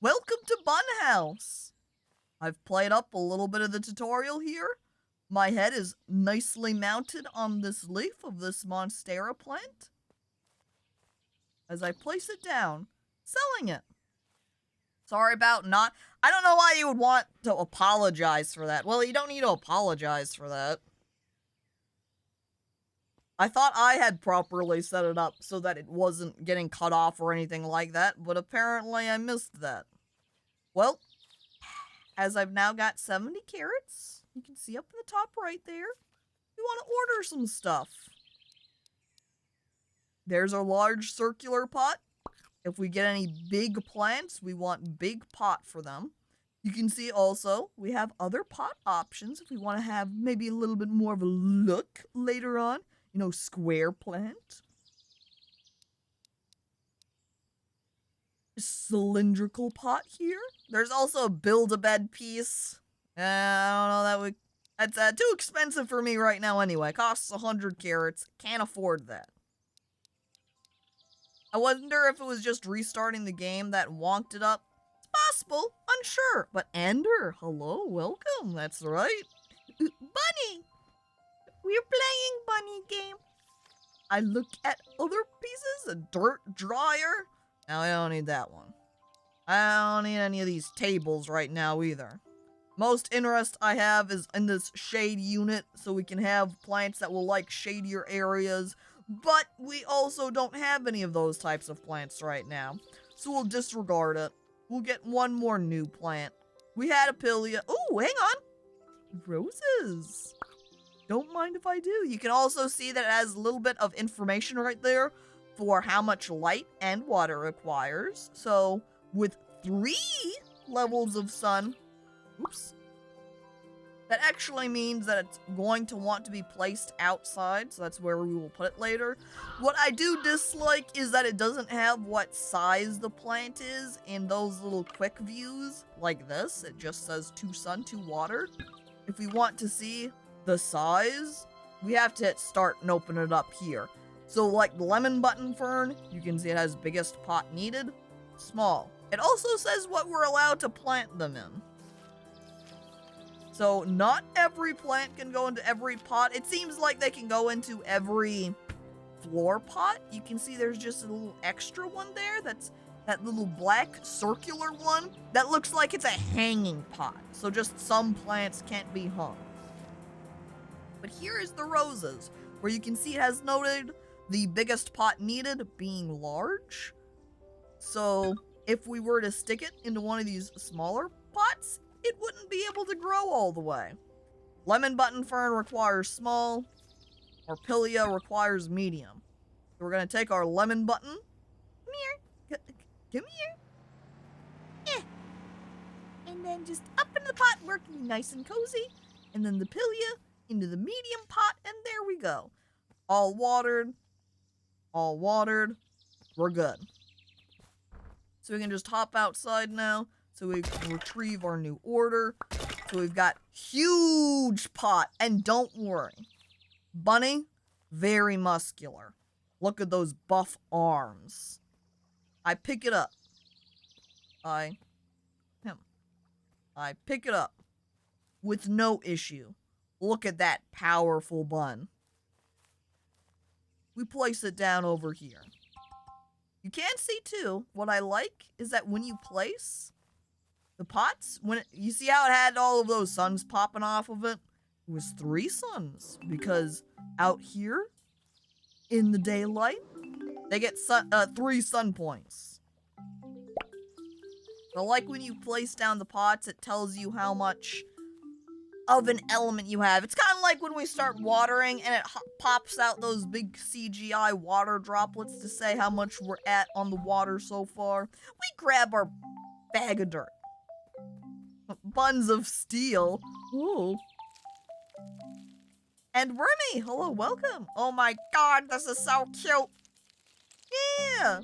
Welcome to Bunhouse! I've played up a little bit of the tutorial here. My head is nicely mounted on this leaf of this Monstera plant. As I place it down, selling it. Sorry about not... I don't know why you would want to apologize for that. Well, you don't need to apologize for that. I thought I had properly set it up so that it wasn't getting cut off or anything like that, but apparently I missed that. Well, as I've now got 70 carrots, you can see up in the top right there, we want to order some stuff. There's our large circular pot. If we get any big plants, we want big pot for them. You can see also, we have other pot options if we want to have maybe a little bit more of a look later on. You know, square plant. Cylindrical pot here. There's also a build-a-bed piece. I don't know, that's too expensive for me right now anyway. Costs 100 carrots. Can't afford that. I wonder if it was just restarting the game that wonked it up. It's possible. Unsure. But Ender, hello, welcome. That's right. Bunny! We're playing bunny game. I look at other pieces, a dirt dryer. Now I don't need that one. I don't need any of these tables right now either. Most interest I have is in this shade unit, so we can have plants that will like shadier areas, but we also don't have any of those types of plants right now, so we'll disregard it. We'll get one more new plant. We had a Pilia. Ooh, hang on. Roses. Don't mind if I do. You can also see that it has a little bit of information right there for how much light and water it requires. So with 3 levels of sun, oops, that actually means that it's going to want to be placed outside. So that's where we will put it later. What I do dislike is that it doesn't have what size the plant is in those little quick views like this. It just says 2 sun, 2 water. If we want to see the size, we have to hit start and open it up here. So like the lemon button fern, you can see it has biggest pot needed, small. It also says what we're allowed to plant them in. So not every plant can go into every pot. It seems like they can go into every floor pot. You can see there's just a little extra one there. That's that little black circular one. That looks like it's a hanging pot. So just some plants can't be hung. But here is the roses, where you can see it has noted the biggest pot needed being large. So if we were to stick it into one of these smaller pots, it wouldn't be able to grow all the way. Lemon button fern requires small, or Pilia requires medium. So we're going to take our lemon button. Come here. Come here. And then just up into the pot, working nice and cozy. And then the Pilia into the medium pot, and there we go. All watered. We're good. So we can just hop outside now, so we can retrieve our new order. So we've got huge pot, and don't worry. Bunny, very muscular. Look at those buff arms. I pick it up. I pick it up with no issue. Look at that powerful bun. We place it down over here. You can see too, what I like is that when you place the pots, you see how it had all of those suns popping off of it? It was 3 suns, because out here in the daylight, they get 3 sun points. So like when you place down the pots, it tells you how much of an element you have. It's kind of like when we start watering and it pops out those big CGI water droplets to say how much we're at on the water so far. We grab our bag of dirt. Buns of steel. Ooh. And Wormy, hello, welcome. Oh my god, this is so cute. Yeah.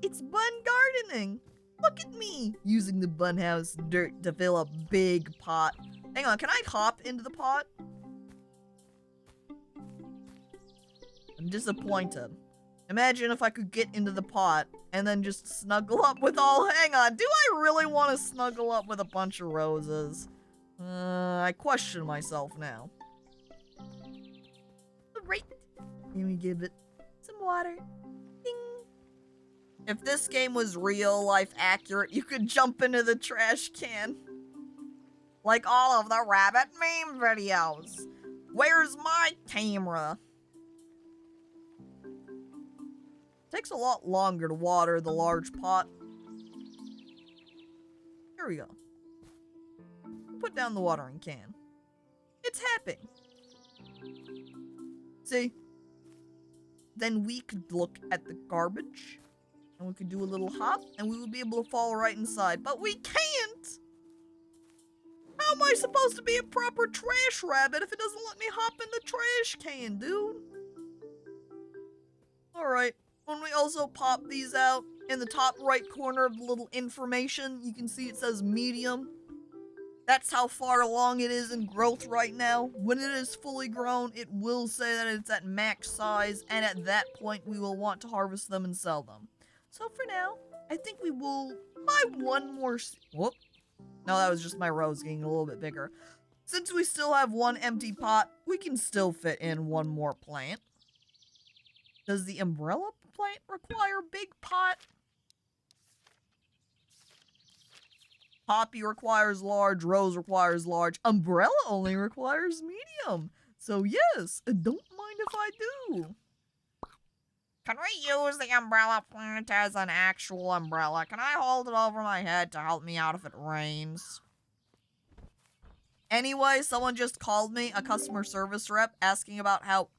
It's bun gardening. Look at me, using the Bunhouse dirt to fill a big pot. Hang on, can I hop into the pot? I'm disappointed. Imagine if I could get into the pot and then just snuggle up with all- hang on, do I really want to snuggle up with a bunch of roses? I question myself now. Right. Let me give it some water. Ding. If this game was real life accurate, you could jump into the trash can. Like all of the rabbit meme videos. Where's my camera? Takes a lot longer to water the large pot. Here we go. Put down the watering can. It's happening. See? Then we could look at the garbage, and we could do a little hop, and we would be able to fall right inside. But we can't! How am I supposed to be a proper trash rabbit if it doesn't let me hop in the trash can, dude? Alright, when we also pop these out, in the top right corner of the little information, you can see it says medium. That's how far along it is in growth right now. When it is fully grown, it will say that it's at max size, and at that point, we will want to harvest them and sell them. So for now, I think we will buy one more. Whoop. No, that was just my rose getting a little bit bigger. Since we still have one empty pot, we can still fit in one more plant. Does the umbrella plant require big pot? Poppy requires large, rose requires large, umbrella only requires medium. So yes, don't mind if I do. Can we use the umbrella plant as an actual umbrella? Can I hold it over my head to help me out if it rains? Anyway, someone just called me, a customer service rep, asking about how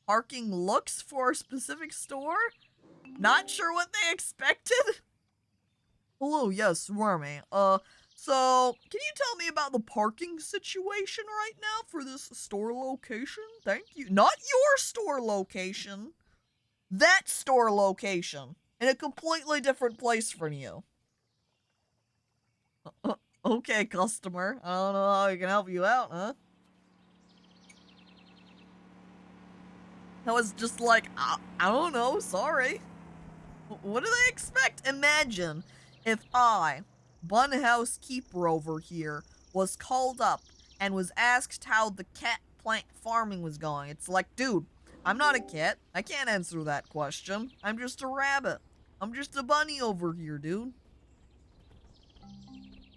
parking looks for a specific store. Not sure what they expected. Hello, yes, Wormy. So, can you tell me about the parking situation right now for this store location? Thank you. Not your store location. That store location. In a completely different place from you. Okay, customer. I don't know how I can help you out, huh? That was just like, I don't know, sorry. What do they expect? Imagine if I, Bunhouse keeper over here, was called up and was asked how the cat plant farming was going. It's like, dude, I'm not a cat. I can't answer that question. I'm just a rabbit. I'm just a bunny over here, dude.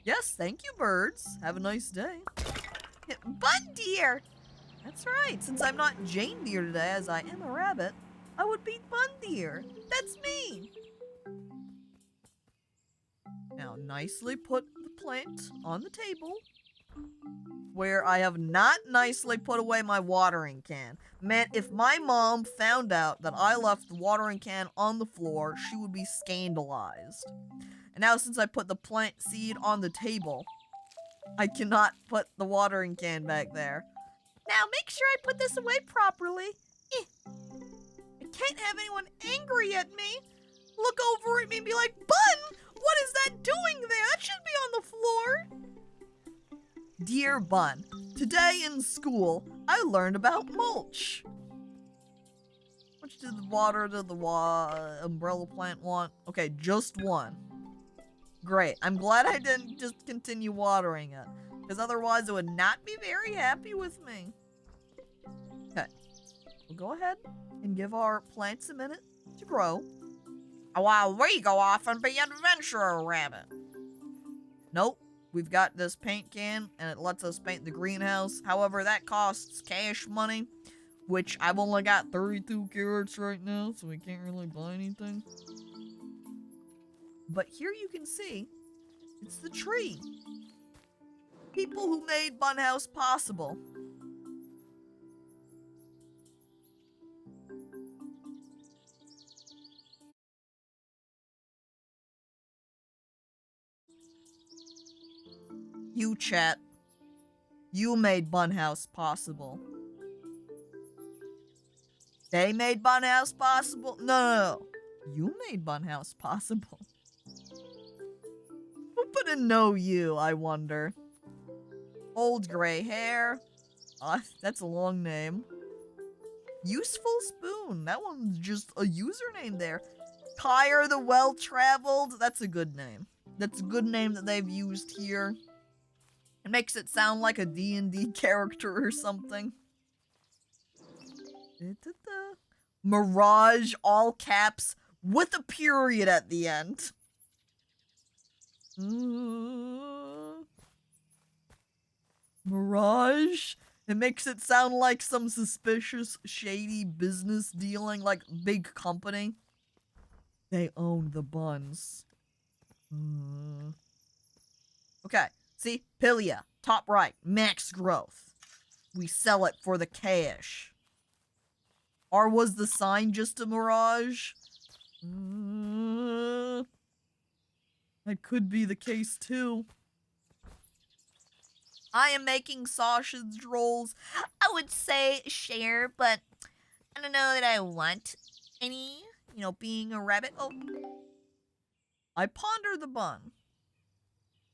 Yes, thank you, birds. Have a nice day. Bun deer! That's right. Since I'm not Jane Deer today, as I am a rabbit, I would be Bun Deer. That's me. Now, nicely put the plant on the table, where I have not nicely put away my watering can. Man, if my mom found out that I left the watering can on the floor, she would be scandalized. And now, since I put the plant seed on the table, I cannot put the watering can back there. Now, make sure I put this away properly. I can't have anyone angry at me. Look over at me and be like, Bun, what is that doing there? That should be on the floor. Dear Bun, today in school, I learned about mulch. How much did the water to the umbrella plant want? Okay, just one. Great. I'm glad I didn't just continue watering it, because otherwise it would not be very happy with me. Okay. We'll go ahead and give our plants a minute to grow, while we go off and be adventurer rabbit. Nope. We've got this paint can, and it lets us paint the greenhouse. However, that costs cash money, which I've only got 32 carrots right now, so we can't really buy anything. But here you can see, it's the tree. People who made Bunhouse possible. You, chat. You made Bunhouse possible. They made Bunhouse possible? No. You made Bunhouse possible. Who put a no you, I wonder? Old gray hair. That's a long name. Useful Spoon. That one's just a username there. Tyre the Well-Traveled. That's a good name. That's a good name that they've used here. It makes it sound like a D&D character or something. Mirage, all caps, with a period at the end. Mirage? It makes it sound like some suspicious, shady business dealing, like big company. They own the buns. Okay, see? Pilia, top right, max growth. We sell it for the cash. Or was the sign just a mirage? That could be the case too. I am making sausage rolls. I would say share, but I don't know that I want any, you know, being a rabbit. Oh. I ponder the bun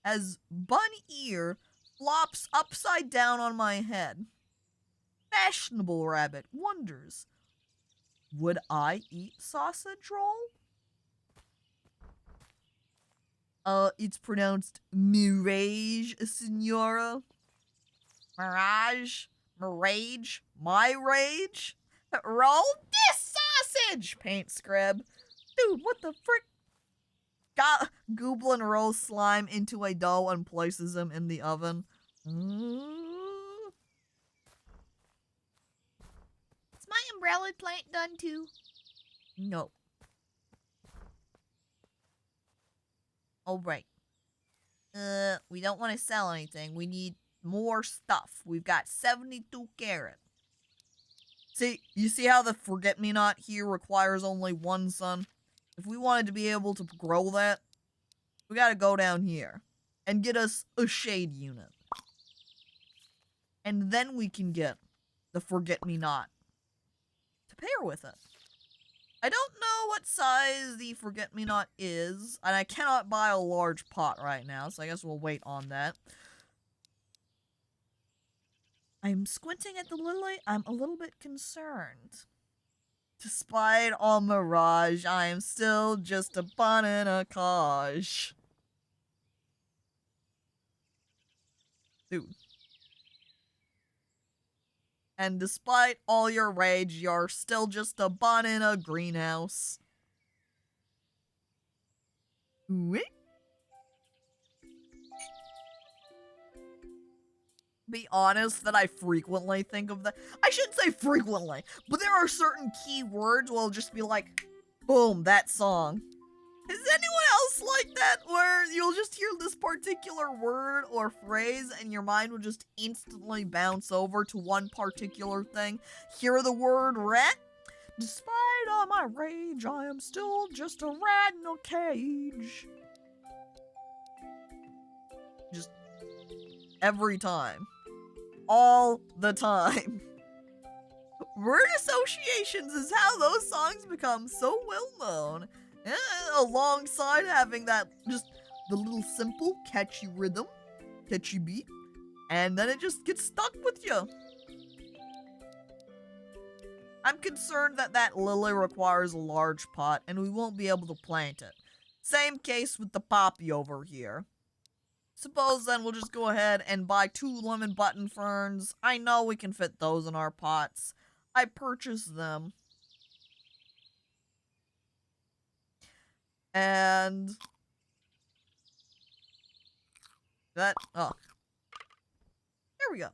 as bun ear flops upside down on my head. Fashionable rabbit wonders, would I eat sausage roll? It's pronounced mirage, senora. Mirage? Mirage? My rage? Roll this sausage! Paint scrub. Dude, what the frick? Goblin rolls slime into a dough and places him in the oven. Is my umbrella plant done too? No. Alright. We don't want to sell anything. We need more stuff. We've got 72 carrot. See, you see how the forget-me-not here requires only one sun? If we wanted to be able to grow that, we gotta go down here and get us a shade unit. And then we can get the forget-me-not to pair with it. I don't know what size the forget-me-not is, and I cannot buy a large pot right now, so I guess we'll wait on that. I'm squinting at the lily. I'm a little bit concerned. Despite all mirage, I am still just a bun in a cage. Dude. And despite all your rage, you're still just a bun in a greenhouse. Wait. Be honest that I frequently think of that. I shouldn't say frequently, but there are certain key words where I'll just be like, boom, that song. Is anyone else like that, where you'll just hear this particular word or phrase and your mind will just instantly bounce over to one particular thing? Hear the word rat? Despite all my rage, I am still just a rat in a cage. Just every time. All the time. Word associations is how those songs become so well known. Alongside having that, just the little simple, catchy rhythm, catchy beat, and then it just gets stuck with you. I'm concerned that that lily requires a large pot, and we won't be able to plant it. Same case with the poppy over here. Suppose then we'll just go ahead and buy 2 lemon button ferns. I know we can fit those in our pots. I purchased them. And that, oh. There we go.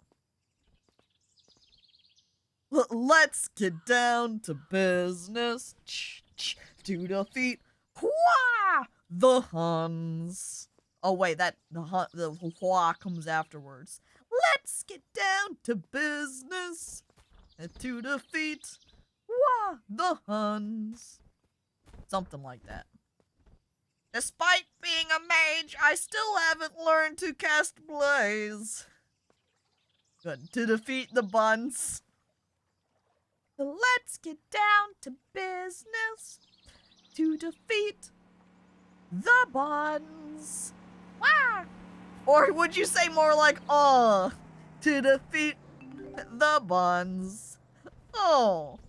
Let's get down to business. To defeat the Huns. Oh wait, that the hua comes afterwards. Let's get down to business to defeat the Huns. Something like that. Despite being a mage, I still haven't learned to cast Blaze. Good. To defeat the buns. Let's get down to business to defeat the buns. Wah! Or would you say more like, to defeat the buns? Oh.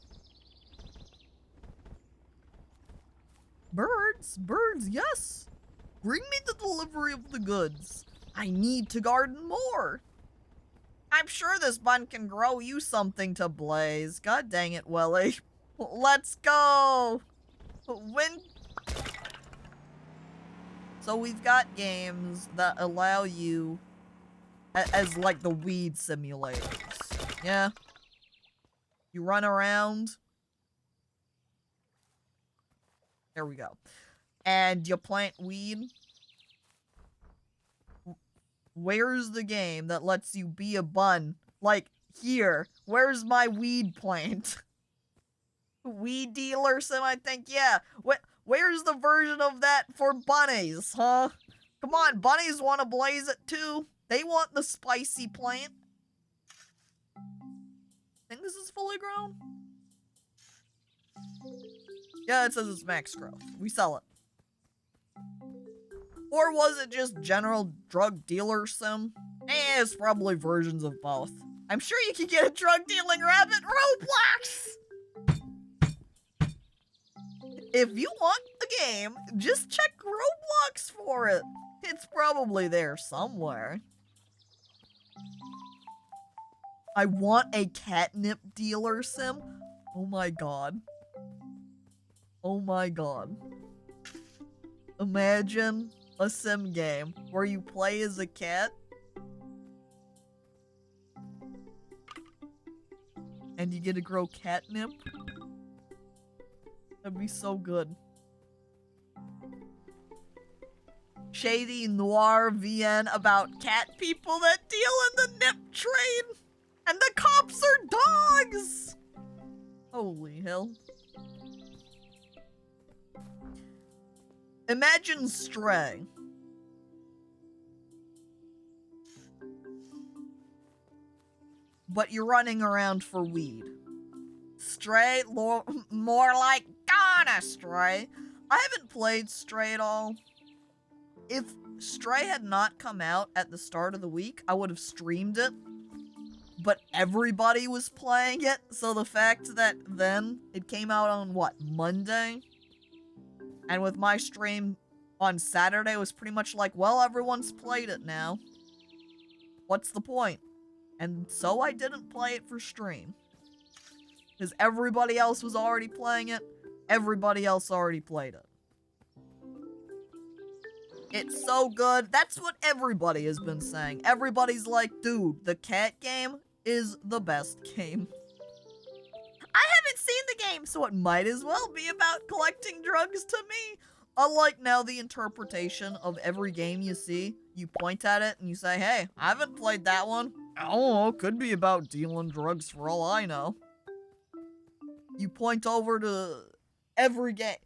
Birds, yes. Bring me the delivery of the goods. I need to garden more. I'm sure this bun can grow you something to blaze. God dang it, Welly. Let's go. Win. So we've got games that allow you as like the weed simulators. Yeah. You run around. There we go. And you plant weed. Where's the game that lets you be a bun? Like, here. Where's my weed plant? Weed dealer sim, I think, yeah. Where's the version of that for bunnies, huh? Come on, bunnies want to blaze it too. They want the spicy plant. Think this is fully grown? Yeah, it says it's max growth. We sell it. Or was it just general drug dealer sim? It's probably versions of both. I'm sure you can get a drug dealing rabbit Roblox! If you want a game, just check Roblox for it. It's probably there somewhere. I want a catnip dealer sim. Oh my god. Oh my god. Imagine a sim game where you play as a cat and you get to grow catnip. That'd be so good. Shady noir VN about cat people that deal in the nip trade. And the cops are dogs! Holy hell. Imagine Stray. But you're running around for weed. Stray, more like Gonna Stray. I haven't played Stray at all. If Stray had not come out at the start of the week, I would have streamed it. But everybody was playing it, so the fact that then it came out on, what, Monday? And with my stream on Saturday, it was pretty much like, well, everyone's played it now. What's the point? And so I didn't play it for stream. Because everybody else was already playing it. Everybody else already played it. It's so good. That's what everybody has been saying. Everybody's like, dude, the cat game is the best game. I haven't seen the game, so it might as well be about collecting drugs to me. Unlike now, the interpretation of every game you see, you point at it and you say, hey, I haven't played that one. I don't know, could be about dealing drugs for all I know. You point over to every game.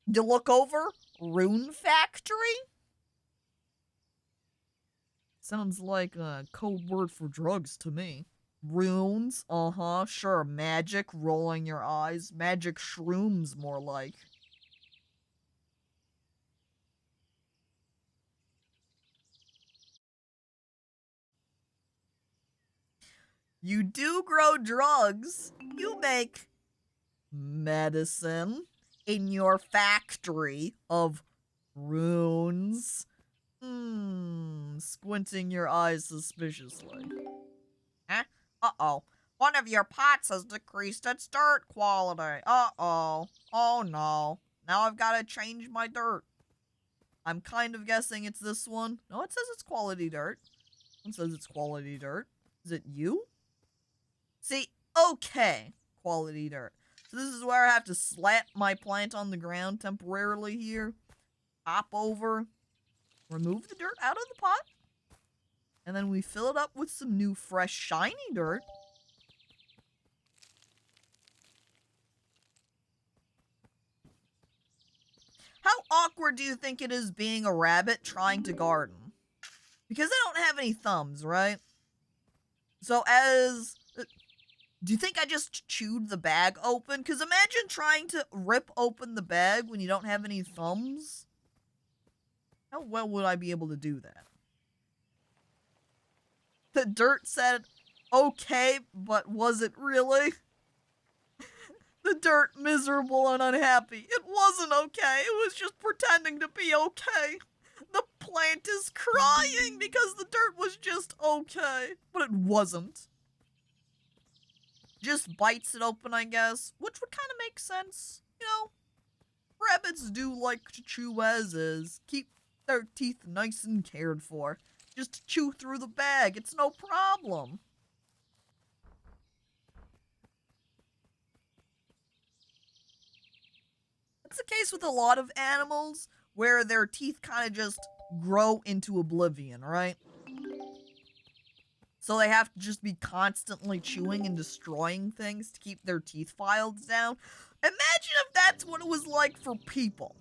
You look over, Rune Factory? Sounds like a code word for drugs to me. Runes, sure. Magic, rolling your eyes. Magic shrooms, more like. You do grow drugs. You make medicine in your factory of runes. Squinting your eyes suspiciously. Huh? Uh-oh. One of your pots has decreased its dirt quality. Uh-oh. Oh no. Now I've got to change my dirt. I'm kind of guessing it's this one. No, it says it's quality dirt. It says it's quality dirt. Is it you? See, okay. Quality dirt. So this is where I have to slap my plant on the ground temporarily here. Hop over. Remove the dirt out of the pot. And then we fill it up with some new, fresh, shiny dirt. How awkward do you think it is being a rabbit trying to garden? Because I don't have any thumbs, right? So do you think I just chewed the bag open? Because imagine trying to rip open the bag when you don't have any thumbs. How well would I be able to do that? The dirt said, okay, but was it really? The dirt miserable and unhappy. It wasn't okay. It was just pretending to be okay. The plant is crying because the dirt was just okay. But it wasn't. Just bites it open, I guess. Which would kind of make sense. You know, rabbits do like to chew as is. Keep their teeth nice and cared for. Just chew through the bag. It's no problem. It's the case with a lot of animals where their teeth kind of just grow into oblivion, right? So they have to just be constantly chewing and destroying things to keep their teeth files down. Imagine if that's what it was like for people.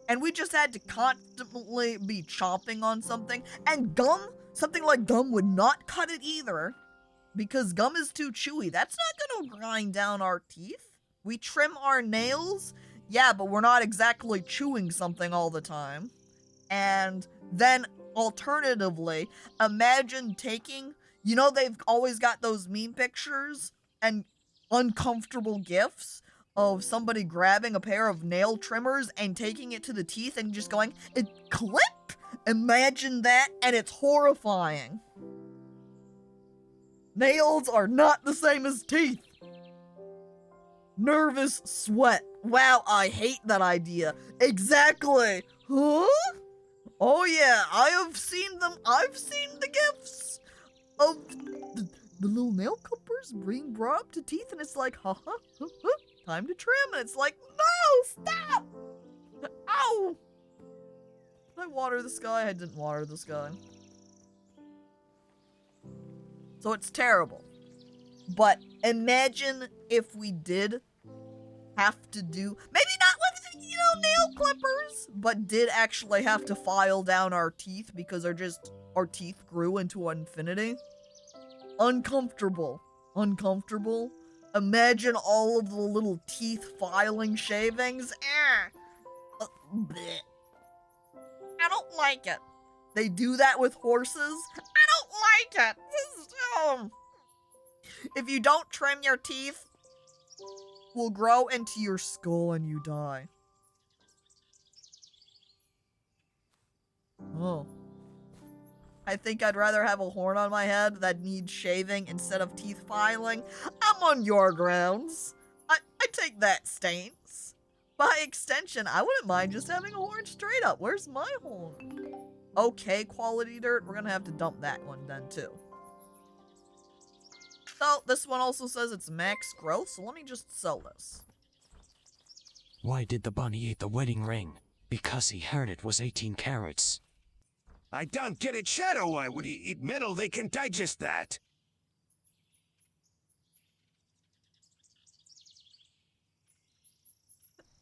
And we just had to constantly be chomping on something. And gum, something like gum would not cut it either. Because gum is too chewy. That's not gonna grind down our teeth. We trim our nails. Yeah, but we're not exactly chewing something all the time. And then, alternatively, imagine taking, you know, they've always got those meme pictures and uncomfortable gifs of somebody grabbing a pair of nail trimmers and taking it to the teeth and just going, it clip? Imagine that, and it's horrifying. Nails are not the same as teeth. Nervous sweat. Wow, I hate that idea. Exactly. Huh? Oh yeah, I have seen them. I've seen the gifs of the little nail clippers being brought up to teeth, and it's like, ha ha, time to trim, and it's like, no, stop! Ow! Did I water this guy? I didn't water this guy. So it's terrible. But imagine if we did have to do, maybe not with, you know, nail clippers, but did actually have to file down our teeth because our teeth grew into infinity. Uncomfortable. Uncomfortable. Imagine all of the little teeth filing shavings. Bleh. I don't like it. They do that with horses. I don't like it. This is, if you don't trim your teeth, will grow into your skull and you die. Oh. I think I'd rather have a horn on my head that needs shaving instead of teeth filing. I'm on your grounds. I take that stance. By extension, I wouldn't mind just having a horn straight up. Where's my horn? Okay, quality dirt. We're gonna have to dump that one then too. So, this one also says it's max growth, so let me just sell this. Why did the bunny eat the wedding ring? Because he heard it was 18 carats. I don't get it, Shadow. Why would he eat metal? They can digest that.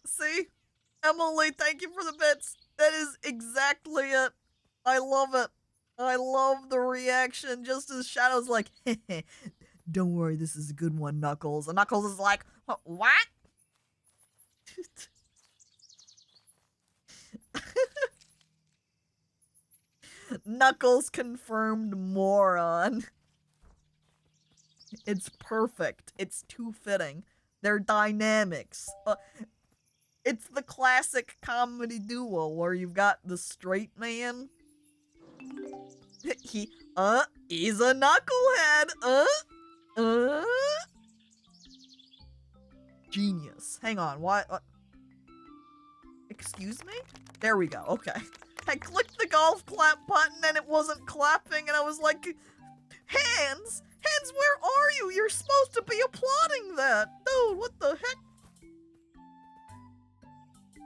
See? Emily, thank you for the bits. That is exactly it. I love it. I love the reaction, just as Shadow's like, don't worry, this is a good one, Knuckles. And Knuckles is like, what? Knuckles confirmed moron. It's perfect. It's too fitting. Their dynamics. It's the classic comedy duo where you've got the straight man. He's a knucklehead. Genius. Hang on, why? Excuse me? There we go, okay. I clicked the golf clap button and it wasn't clapping and I was like, Hands? Hands, where are you? You're supposed to be applauding that. Dude, what the heck?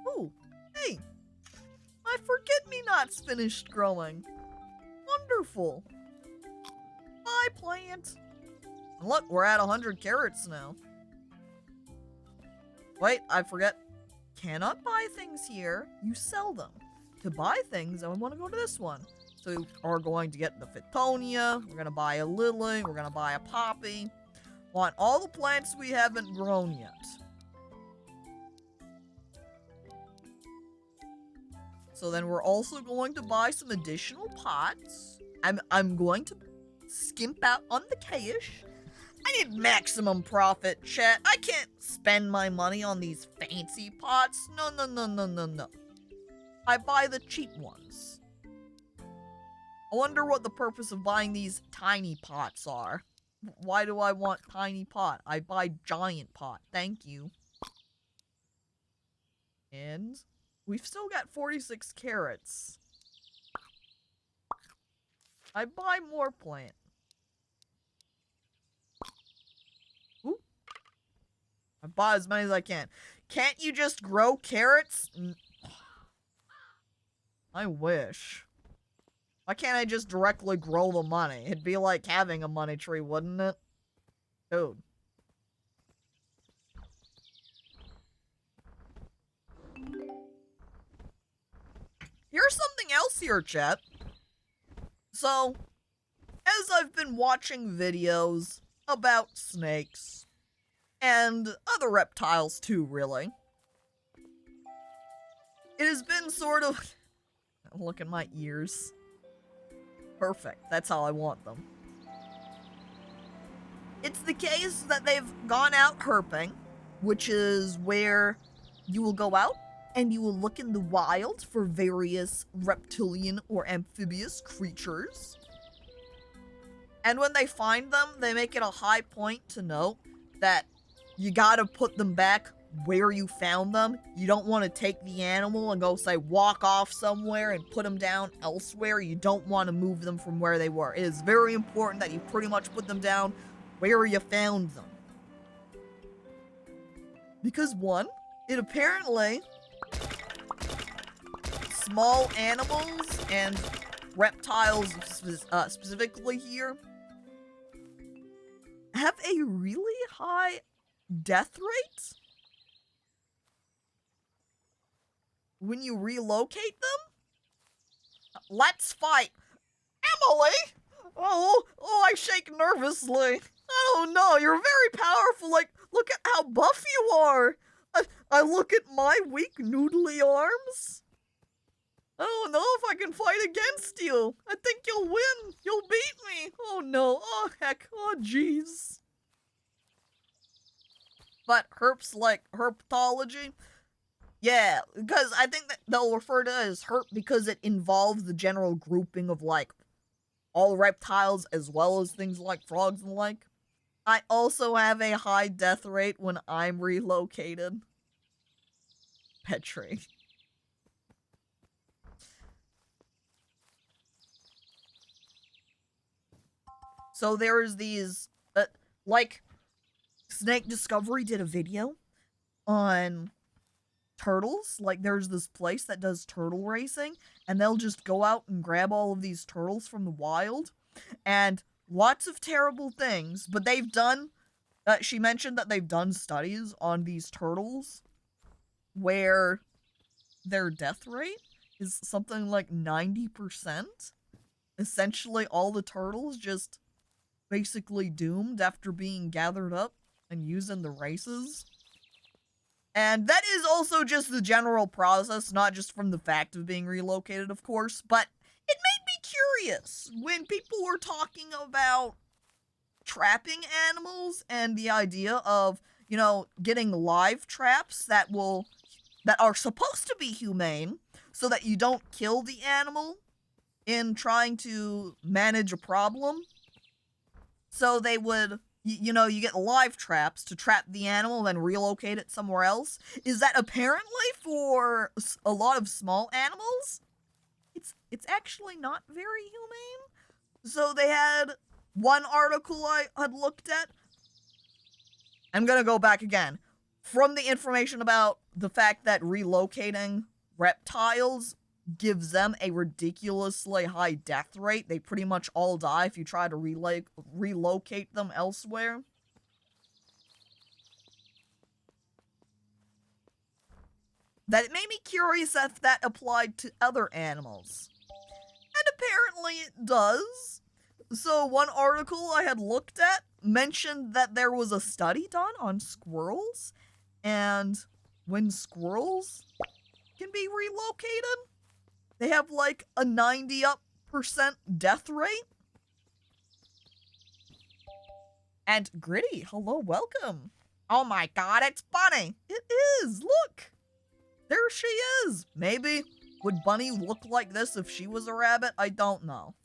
Oh, hey. My forget-me-nots finished growing. Wonderful. Bye, plant. And look, we're at 100 carrots now. Wait, I forget. Cannot buy things here. You sell them. To buy things, I want to go to this one. So we are going to get the Fittonia. We're going to buy a lily. We're going to buy a poppy. Want all the plants we haven't grown yet. So then we're also going to buy some additional pots. I'm going to skimp out on the cash. I need maximum profit, chat. I can't spend my money on these fancy pots. No, no, no, no, no, no. I buy the cheap ones. I wonder what the purpose of buying these tiny pots are. Why do I want tiny pot? I buy giant pot. Thank you. And we've still got 46 carrots. I buy more plant. Ooh. I buy as many as I can. Can't you just grow carrots? I wish. Why can't I just directly grow the money? It'd be like having a money tree, wouldn't it? Dude. Here's something else here, chat. So, as I've been watching videos about snakes, and other reptiles too, really, it has been sort of... Look at my ears. Perfect. That's how I want them. It's the case that they've gone out herping, which is where you will go out and you will look in the wild for various reptilian or amphibious creatures. And when they find them, they make it a high point to note that you gotta put them back where you found them. You don't want to take the animal and go, say, walk off somewhere and put them down elsewhere. You don't want to move them from where they were. It is very important that you pretty much put them down where you found them. Because one, it apparently, small animals and reptiles specifically here have a really high death rate when you relocate them. Let's fight. Emily! Oh, I shake nervously. I don't know, you're very powerful. Like, look at how buff you are. I look at my weak noodly arms. I don't know if I can fight against you. I think you'll win. You'll beat me. Oh no, oh heck, oh jeez. But herps like herpetology, yeah, because I think that they'll refer to it as herp because it involves the general grouping of, like, all reptiles as well as things like frogs and the like. I also have a high death rate when I'm relocated. Petri. So there's these, like, Snake Discovery did a video on turtles. Like, there's this place that does turtle racing, and they'll just go out and grab all of these turtles from the wild, and lots of terrible things, but they've done, she mentioned that they've done studies on these turtles where their death rate is something like 90%. Essentially, all the turtles just basically doomed after being gathered up and used in the races. And that is also just the general process, not just from the fact of being relocated, of course, but it made me curious when people were talking about trapping animals and the idea of, you know, getting live traps that are supposed to be humane so that you don't kill the animal in trying to manage a problem. So they would, you know, you get live traps to trap the animal, then relocate it somewhere else. Is that apparently for a lot of small animals? It's actually not very humane. So they had one article I had looked at. I'm gonna go back again. From the information about the fact that relocating reptiles gives them a ridiculously high death rate. They pretty much all die if you try to relocate them elsewhere. That it made me curious if that applied to other animals. And apparently it does. So one article I had looked at mentioned that there was a study done on squirrels, and when squirrels can be relocated, they have like a 90% death rate. And Gritty, hello, welcome. Oh my god, it's Bunny. It is, look. There she is. Maybe, would Bunny look like this if she was a rabbit? I don't know.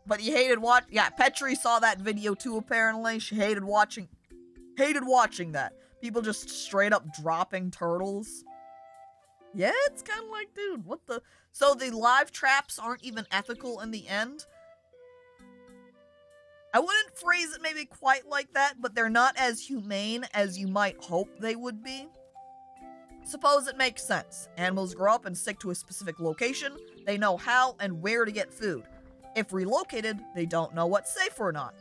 But you hated yeah, Petri saw that video too, apparently. She hated watching that. People just straight up dropping turtles. Yeah, it's kind of like, dude, what the? So the live traps aren't even ethical in the end? I wouldn't phrase it maybe quite like that, but they're not as humane as you might hope they would be. Suppose it makes sense. Animals grow up and stick to a specific location. They know how and where to get food. If relocated, they don't know what's safe or not.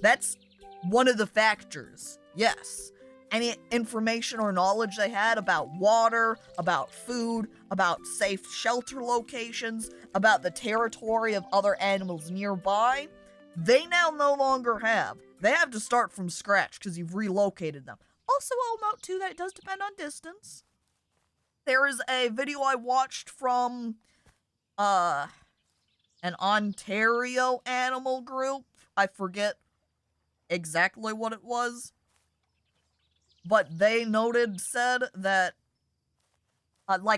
That's one of the factors, yes. Any information or knowledge they had about water, about food, about safe shelter locations, about the territory of other animals nearby, they now no longer have. They have to start from scratch because you've relocated them. Also, I'll note too that it does depend on distance. There is a video I watched from an Ontario animal group. I forget exactly what it was. But they said that,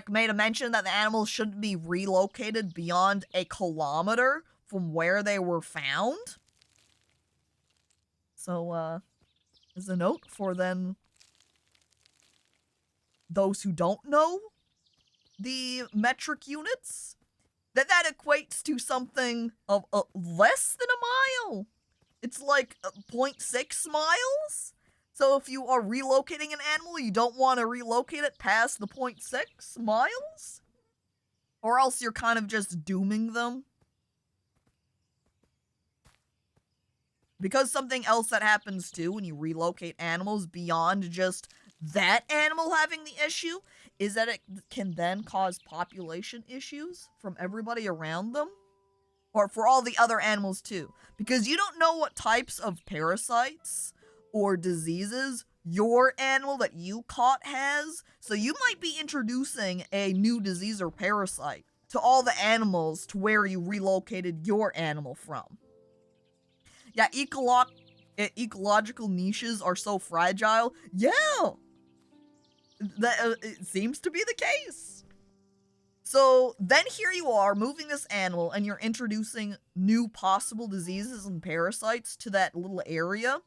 made a mention that the animals shouldn't be relocated beyond a kilometer from where they were found. So, as a note for then those who don't know the metric units, that equates to something of less than a mile. It's like 0.6 miles. So if you are relocating an animal, you don't want to relocate it past the 0.6 miles? Or else you're kind of just dooming them. Because something else that happens too when you relocate animals beyond just that animal having the issue is that it can then cause population issues from everybody around them. Or for all the other animals too. Because you don't know what types of parasites or diseases your animal that you caught has, so you might be introducing a new disease or parasite to all the animals to where you relocated your animal from. Yeah, ecological niches are so fragile. Yeah! That it seems to be the case. So then here you are moving this animal and you're introducing new possible diseases and parasites to that little area.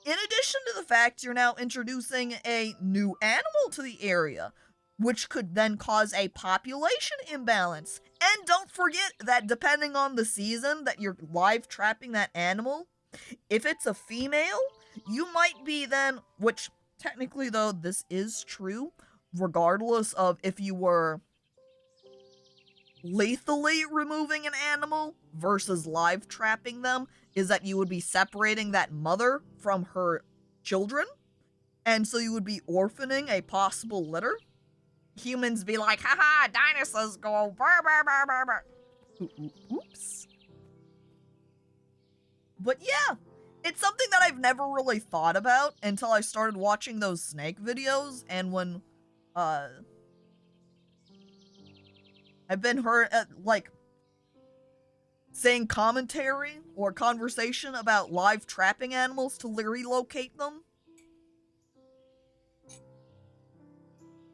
In addition to the fact you're now introducing a new animal to the area, which could then cause a population imbalance. And don't forget that depending on the season that you're live trapping that animal, if it's a female, you might be then, which technically though this is true, regardless of if you were lethally removing an animal versus live trapping them, is that you would be separating that mother from her children, and so you would be orphaning a possible litter. Humans be like, haha, dinosaurs go burr, burr, burr, burr, burr. Oops. But yeah, it's something that I've never really thought about until I started watching those snake videos, and when, I've been heard, saying commentary or conversation about live trapping animals to relocate them.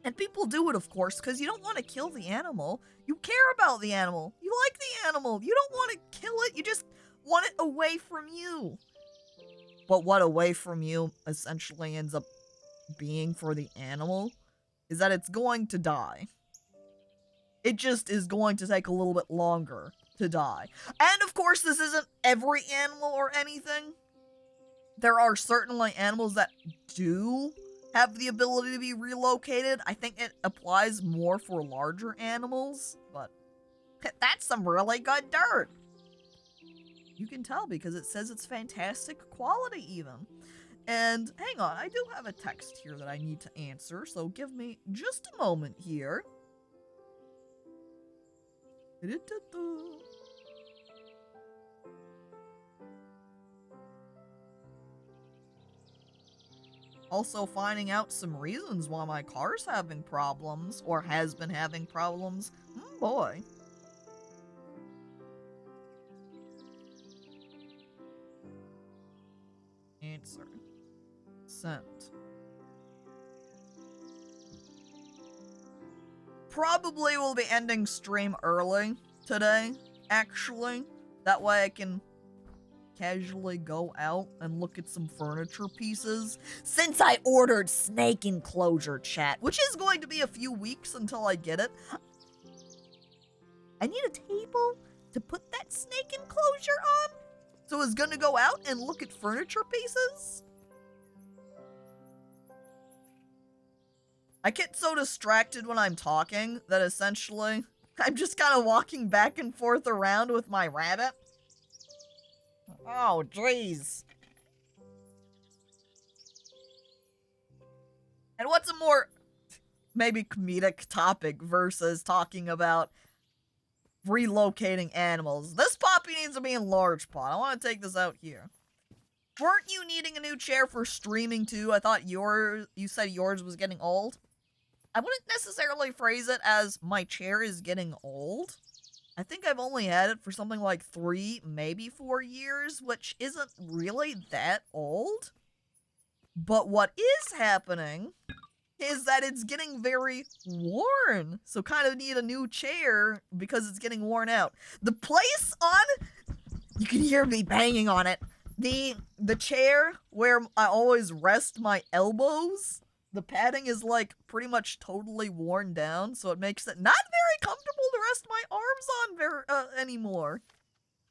And people do it, of course, because you don't want to kill the animal. You care about the animal. You like the animal. You don't want to kill it. You just want it away from you. But what away from you essentially ends up being for the animal is that it's going to die. It just is going to take a little bit longer to die. And of course, this isn't every animal or anything. There are certainly animals that do have the ability to be relocated. I think it applies more for larger animals, but that's some really good dirt. You can tell because it says it's fantastic quality even. And hang on, I do have a text here that I need to answer, so give me just a moment here. Also finding out some reasons why my car's having problems, or has been having problems. Boy. Answer. Sent. Probably will be ending stream early today, actually. That way I can casually go out and look at some furniture pieces. Since I ordered snake enclosure, chat, which is going to be a few weeks until I get it. I need a table to put that snake enclosure on. So I was gonna go out and look at furniture pieces. I get so distracted when I'm talking that essentially I'm just kind of walking back and forth around with my rabbit. Oh, jeez. And what's a more maybe comedic topic versus talking about relocating animals? This puppy needs to be in large pot. I want to take this out here. Weren't you needing a new chair for streaming too? I thought you said yours was getting old. I wouldn't necessarily phrase it as my chair is getting old. I think I've only had it for something like 3, maybe 4 years, which isn't really that old. But what is happening is that it's getting very worn. So kind of need a new chair because it's getting worn out. The place on... You can hear me banging on it. The chair where I always rest my elbows, the padding is like pretty much totally worn down, so it makes it not very comfortable to rest my arms on anymore.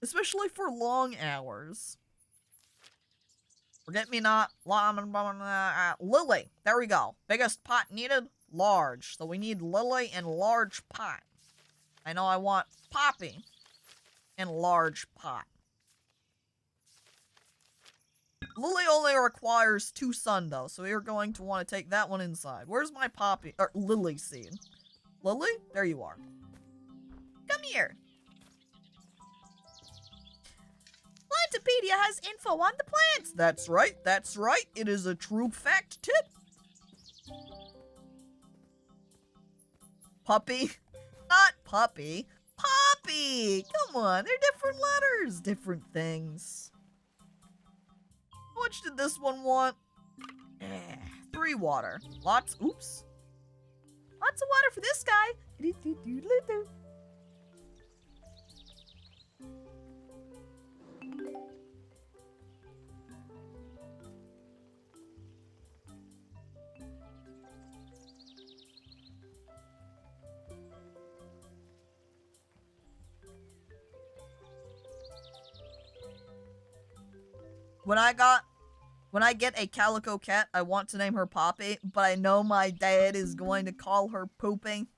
Especially for long hours. Forget me not. Lily. There we go. Biggest pot needed? Large. So we need Lily in large pot. I know I want Poppy in large pot. Lily only requires 2 sun though, so we're going to want to take that one inside. Where's my Poppy, or Lily seed? Lily? There you are. Come here. Plantopedia has info on the plants. That's right, that's right. It is a true fact tip. Puppy? Not puppy. Poppy! Come on, they're different letters. Different things. How much did this one want? 3 water. Lots, oops. Lots of water for this guy. When I get a calico cat, I want to name her Poppy, but I know my dad is going to call her Poopy.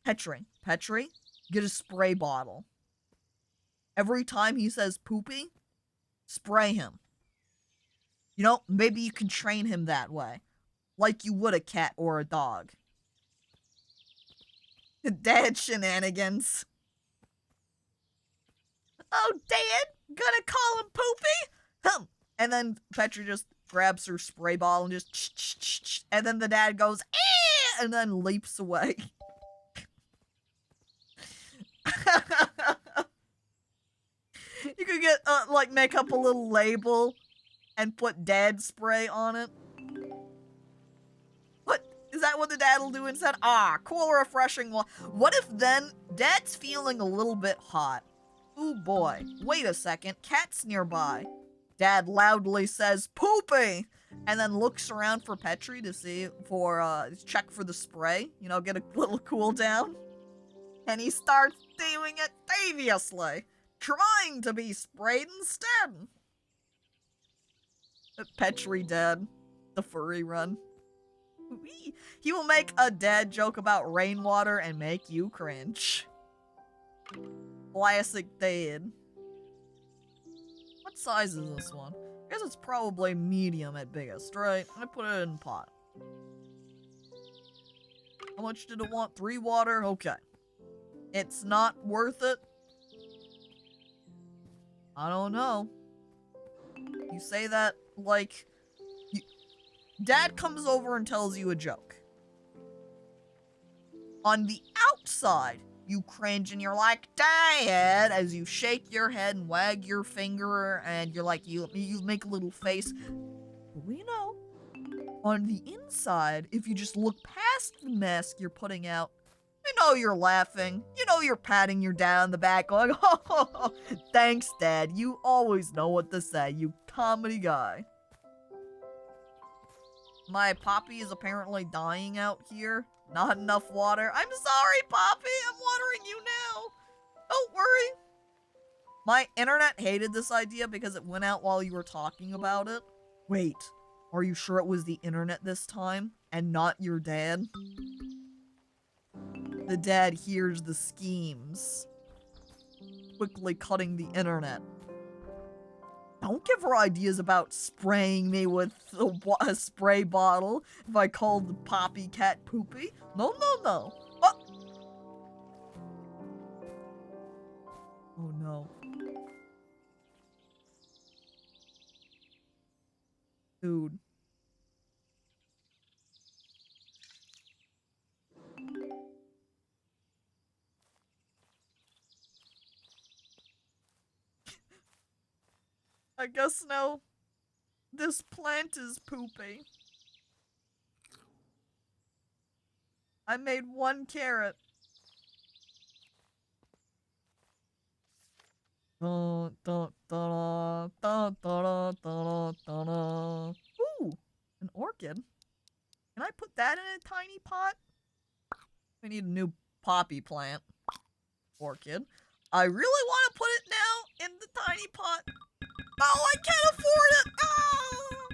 Petri. Petri, get a spray bottle. Every time he says Poopy, spray him. You know, maybe you can train him that way. Like you would a cat or a dog. Dad shenanigans. Oh, Dad, gonna call him Poopy? And then Petri just grabs her spray ball and just and then the dad goes, eh, and then leaps away. You could get, like, make up a little label and put dad spray on it. What? Is that what the dad will do instead? Ah, cool, refreshing one. What if then dad's feeling a little bit hot? Ooh boy, wait a second, cat's nearby. Dad loudly says, Poopy! And then looks around for Petri to see for, check for the spray. You know, get a little cool down. And he starts doing it deviously. Trying to be sprayed instead. Petri Dad. The furry run. He will make a dad joke about rainwater and make you cringe. Classic Dad. What size is this one? I guess it's probably medium at biggest, right? I put it in pot. How much did it want? 3 water? Okay. It's not worth it? I don't know. You say that like... Dad comes over and tells you a joke. On the outside, You cringe and you're like, Dad, as you shake your head and wag your finger and you're like, you make a little face. But we know, on the inside, if you just look past the mask you're putting out, you know you're laughing. You know you're patting your dad on the back going, oh, thanks, Dad. You always know what to say, you comedy guy. My Poppy is apparently dying out here. Not enough water. I'm sorry, Poppy. I'm watering you now. Don't worry. My internet hated this idea because it went out while you were talking about it. Wait, are you sure it was the internet this time and not your dad? The dad hears the schemes. Quickly cutting the internet. Don't give her ideas about spraying me with a spray bottle if I called the Poppy cat poopy. No, no, no. Oh, oh no. Dude. I guess now this plant is poopy. I made 1 carrot. Ooh, an orchid. Can I put that in a tiny pot? We need a new poppy plant. Orchid. I really want to put it now in the tiny pot. Oh, I can't afford it! Oh!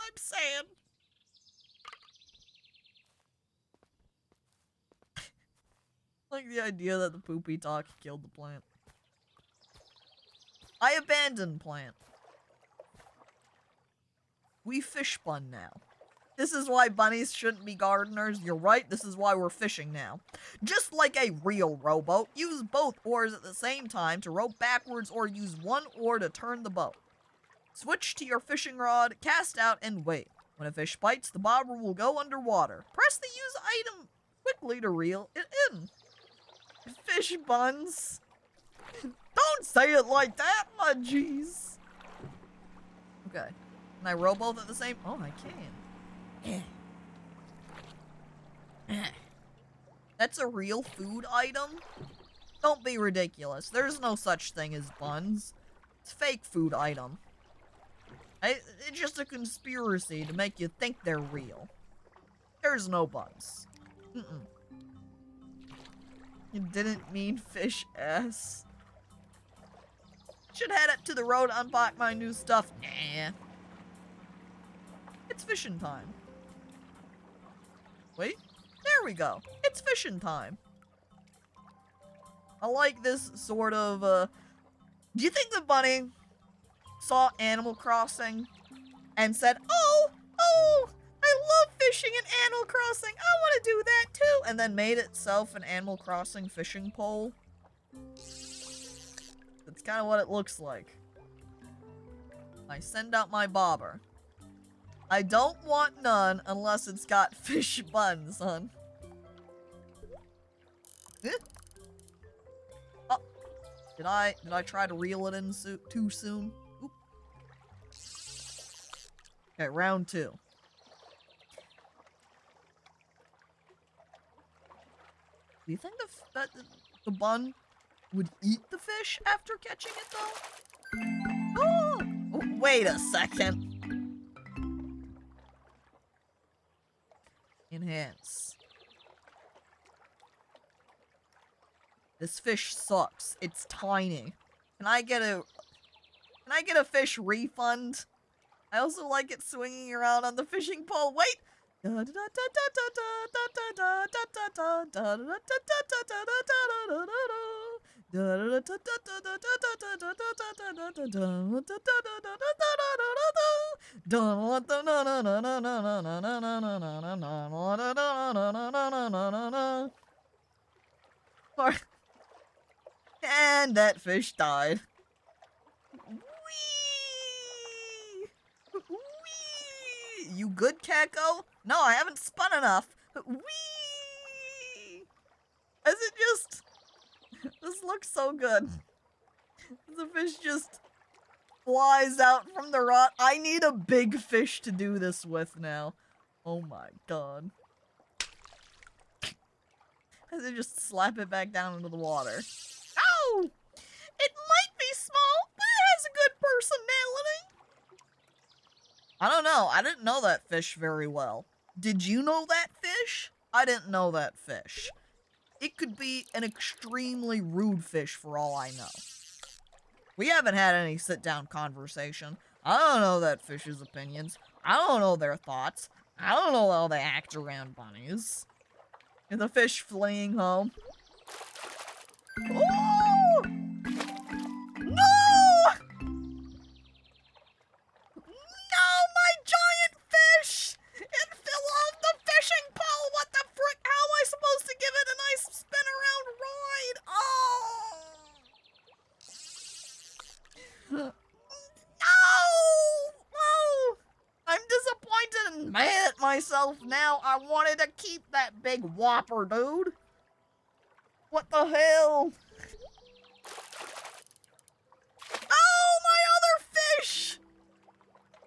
I'm sad. Like the idea that the poopy talk killed the plant. I abandoned plant. We fish spun now. This is why bunnies shouldn't be gardeners. You're right, this is why we're fishing now. Just like a real rowboat, use both oars at the same time to row backwards or use one oar to turn the boat. Switch to your fishing rod, cast out, and wait. When a fish bites, the bobber will go underwater. Press the use item quickly to reel it in. Fish buns. Don't say it like that, my jeez. Okay. Can I row both at the same? Oh, I can. That's a real food item? Don't be ridiculous. There's no such thing as buns. It's fake food item. It's just a conspiracy to make you think they're real. There's no buns. You didn't mean fish ass. Should head up to the road to unpack my new stuff. Nah. It's fishing time. Wait, there we go. It's fishing time. I like this sort of, do you think the bunny saw Animal Crossing and said, oh, I love fishing in Animal Crossing. I want to do that too. And then made itself an Animal Crossing fishing pole? That's kind of what it looks like. I send out my bobber. I don't want none unless it's got fish buns, son. Oh, did I try to reel it in too soon? Oop. Okay, round 2. Do you think the bun would eat the fish after catching it though? Oh, wait a second. Enhance. This fish sucks. It's tiny. Can I get a fish refund? I also like it swinging around on the fishing pole. Wait. And that fish died. Whee! You good, Caco? No, I haven't spun enough. Whee! As it just... This looks so good. The fish just flies out from the rod. I need a big fish to do this with now. Oh my god. As I just slap it back down into the water. Oh! It might be small, but it has a good personality. I don't know. I didn't know that fish very well. Did you know that fish? I didn't know that fish. It could be an extremely rude fish for all I know. We haven't had any sit-down conversation. I don't know that fish's opinions. I don't know their thoughts. I don't know how they act around bunnies. And the fish fleeing home. Oh! No! No, my giant fish! It fell off the fishing pole! What the frick? How am I supposed to give it a nice spin around ride? Oh! No! Oh! I'm disappointed and mad at myself now. I wanted to keep that big whopper, dude. What the hell? Oh, my other fish!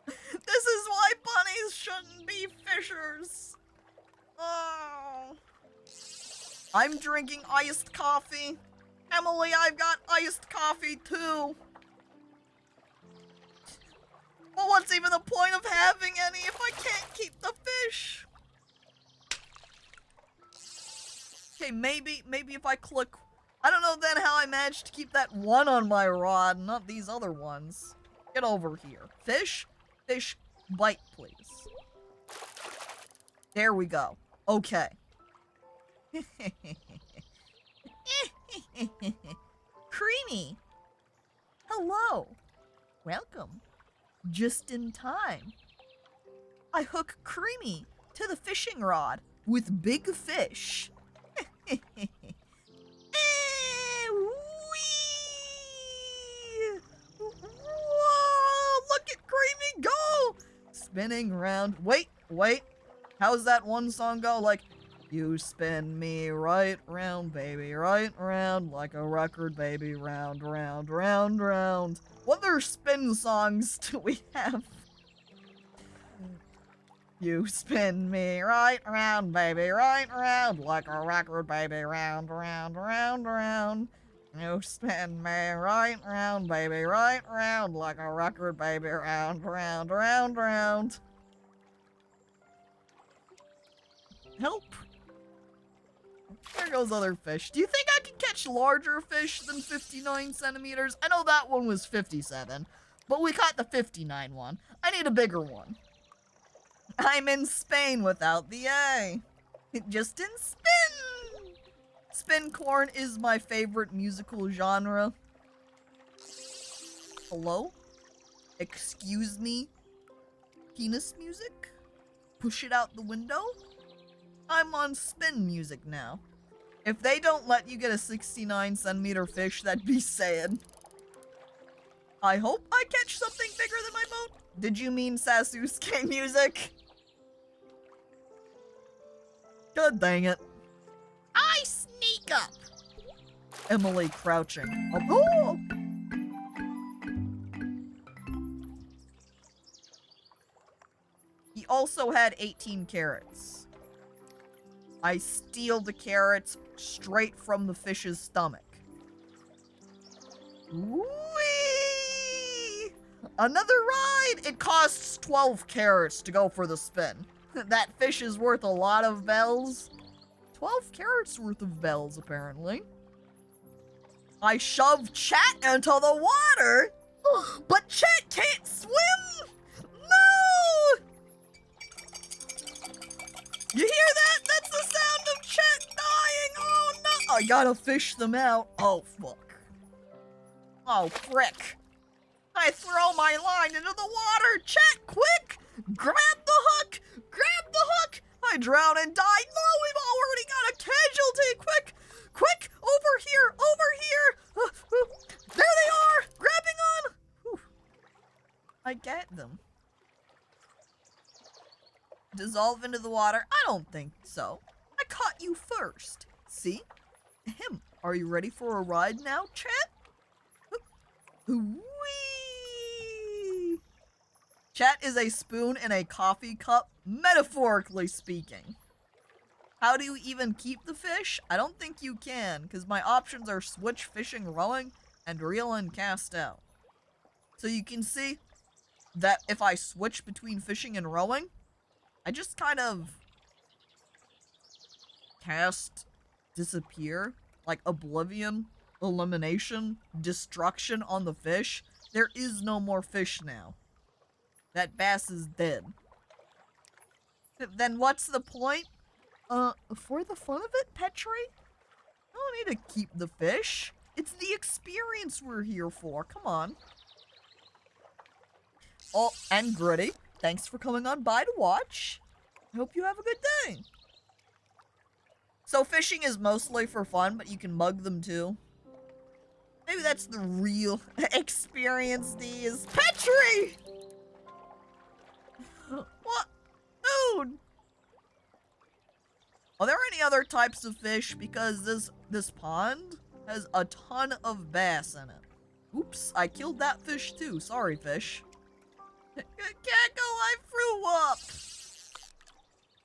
This is why bunnies shouldn't be fishers. Oh. I'm drinking iced coffee. Emily, I've got iced coffee too. Well, what's even the point of having any if I can't keep the fish? Okay, maybe if I click... I don't know then how I managed to keep that one on my rod, not these other ones. Get over here. Fish? Fish, bite, please. There we go. Okay. Creamy. Hello. Welcome. Just in time. I hook Creamy to the fishing rod with big fish. Whoa, look at Creamy go! Spinning round. Wait. How's that one song go? Like, you spin me right round, baby, right round, like a record, baby, round, round, round, round. What other spin songs do we have? You spin me right round, baby, right round, like a record, baby, round, round, round, round. You spin me right round, baby, right round, like a record, baby, round, round, round, round. Help. There goes other fish. Do you think I can catch larger fish than 59 centimeters? I know that one was 57, but we caught the 59 one. I need a bigger one. I'm in Spain without the A. Just in spin. Spin corn is my favorite musical genre. Hello? Excuse me? Penis music? Push it out the window? I'm on spin music now. If they don't let you get a 69 centimeter fish, that'd be sad. I hope I catch something bigger than my boat. Did you mean Sasuke music? God dang it. I sneak up. Emily crouching. Oh! He also had 18 carrots. I steal the carrots straight from the fish's stomach. Whee! Another ride! It costs 12 carrots to go for the spin. That fish is worth a lot of bells. 12 carrots worth of bells, apparently. I shove Chat into the water, but Chat can't swim! No! You hear that? That's the sound of Chat dying! Oh no! I gotta fish them out. Oh fuck. Oh frick. I throw my line into the water! Chat, quick! Grab the hook! Grab the hook! I drown and die! No, we've already got a casualty! Quick! Quick! Over here! Over here! There they are! Grabbing on! Whew. I get them. Dissolve into the water? I don't think so. I caught you first. See? Are you ready for a ride now, chat? Whee! Chat is a spoon in a coffee cup, metaphorically speaking. How do you even keep the fish? I don't think you can, because my options are switch, fishing, rowing, and reel and cast out. So you can see that if I switch between fishing and rowing, I just kind of cast disappear, like oblivion, elimination, destruction on the fish. There is no more fish now. That bass is dead. Then what's the point? For the fun of it, Petri? I don't need to keep the fish. It's the experience we're here for. Come on. Oh, and Gritty, thanks for coming on by to watch. I hope you have a good day. So fishing is mostly for fun, but you can mug them too. Maybe that's the real experience, these. Petri! What? Dude! Are there any other types of fish? Because this pond has a ton of bass in it. Oops, I killed that fish too. Sorry, fish. Caco, I threw up!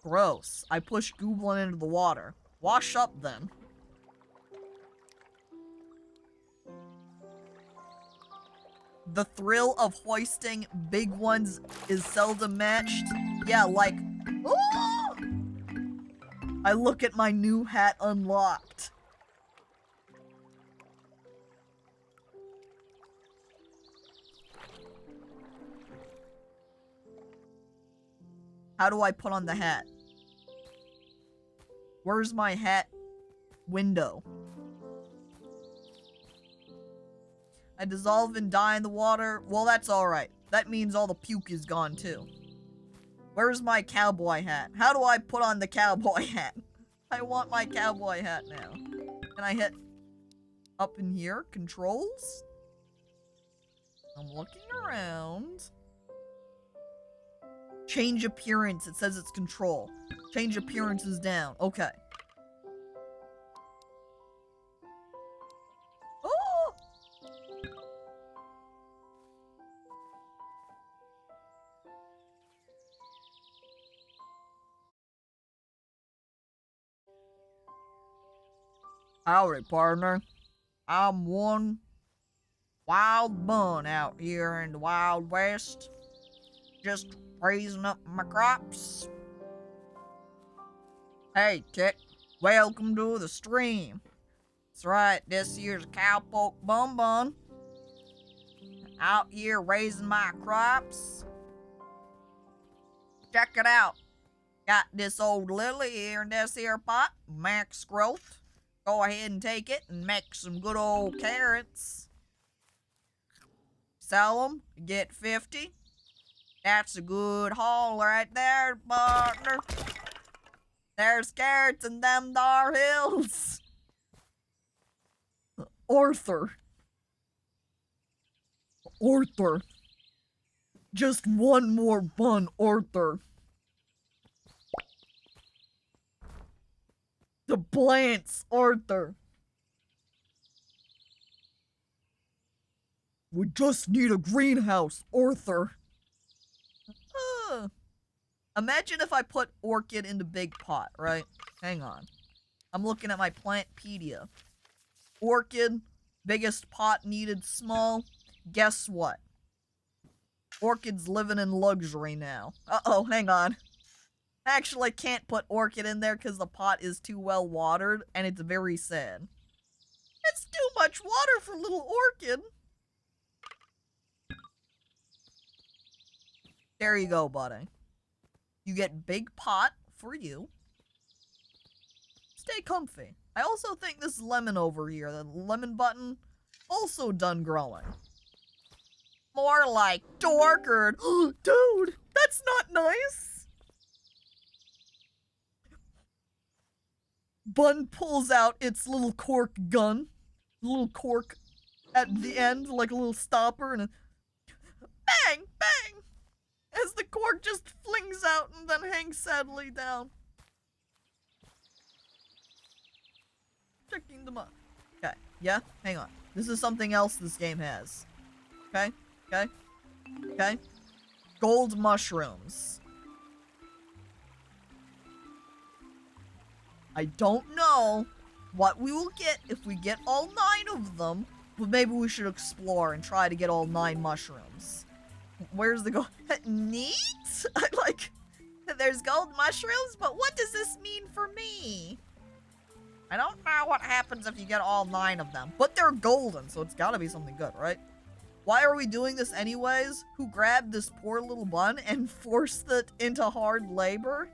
Gross. I pushed Gooblin into the water. Wash up, then. The thrill of hoisting big ones is seldom matched. Yeah, like... Oh! I look at my new hat unlocked. How do I put on the hat? Where's my hat window? I dissolve and die in the water. Well, that's alright. That means all the puke is gone too. Where's my cowboy hat? How do I put on the cowboy hat? I want my cowboy hat now. Can I hit up in here? Controls? I'm looking around. Change appearance. It says it's control. Change appearance is down. Okay. Oh! Howdy, partner. I'm one wild bun out here in the Wild West. Just raising up my crops. Hey, Tick. Welcome to the stream. That's right, this here's a cowpoke bun. Out here raising my crops. Check it out. Got this old lily here in this here pot. Max growth. Go ahead and take it and make some good old carrots. Sell them, get 50. That's a good haul right there, partner. There's carrots in them dar hills. Arthur. Just one more bun, Arthur. The plants, Arthur. We just need a greenhouse, Arthur. Imagine if I put orchid in the big pot, right? Hang on. I'm looking at my Plantpedia. Orchid, biggest pot needed small. Guess what? Orchid's living in luxury now. Uh-oh, hang on. I actually can't put orchid in there because the pot is too well watered, and it's very sad. It's too much water for little orchid. There you go, buddy. You get big pot for you. Stay comfy. I also think this lemon over here, the lemon button, also done growing. More like Dorkard. Dude, that's not nice. Bun pulls out its little cork gun. Little cork at the end, like a little stopper, and a bang, bang! As the cork just flings out and then hangs sadly down. checking them out. Okay, yeah, hang on. This is something else this game has. Okay, okay, okay. Gold mushrooms. I don't know what we will get if we get all 9 of them, but maybe we should explore and try to get all 9 mushrooms. Where's the gold? Neat? Like, there's gold mushrooms, but what does this mean for me? I don't know what happens if you get all 9 of them, but they're golden, so it's gotta be something good, right? Why are we doing this anyways? Who grabbed this poor little bun and forced it into hard labor?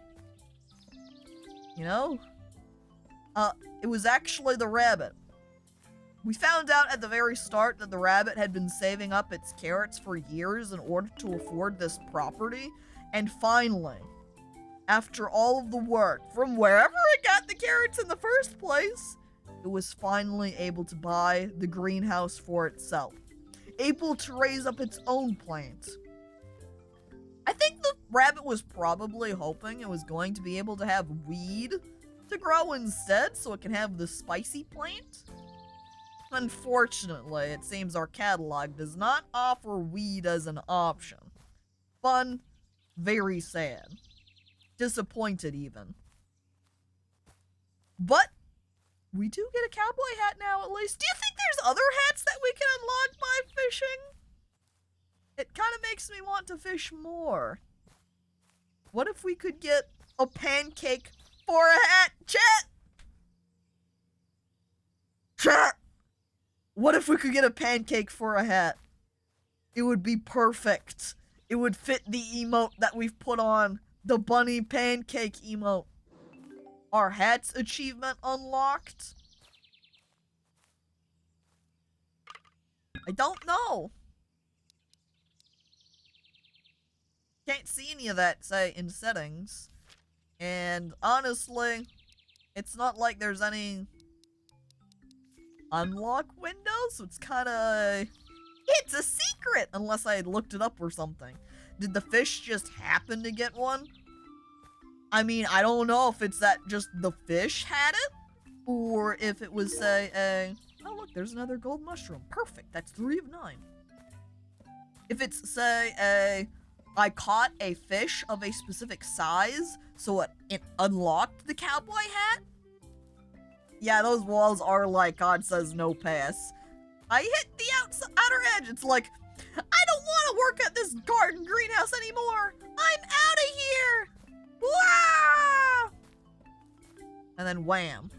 You know? It was actually the rabbit. We found out at the very start that the rabbit had been saving up its carrots for years in order to afford this property, and finally, after all of the work from wherever it got the carrots in the first place, it was finally able to buy the greenhouse for itself. Able to raise up its own plant. I think the rabbit was probably hoping it was going to be able to have weed to grow instead, so it can have the spicy plant. Unfortunately, it seems our catalog does not offer weed as an option. Fun, very sad. Disappointed even. But we do get a cowboy hat now, at least. Do you think there's other hats that we can unlock by fishing? It kind of makes me want to fish more. What if we could get a pancake for a hat? Chat! Chat! What if we could get a pancake for a hat? It would be perfect. It would fit the emote that we've put on. The bunny pancake emote. Our hats achievement unlocked? I don't know. Can't see any of that, say, in settings. And honestly, it's not like there's any unlock windows, so it's kinda... It's a secret! Unless I had looked it up or something. Did the fish just happen to get one? I mean, I don't know if it's that just the fish had it, or if it was, say, a... Oh, look, there's another gold mushroom. Perfect, that's 3 of 9. If it's, say, a... I caught a fish of a specific size, so it unlocked the cowboy hat? Yeah, those walls are like God says no pass. I hit the outer edge. It's like, I don't want to work at this garden greenhouse anymore. I'm out of here. Wah! And then wham.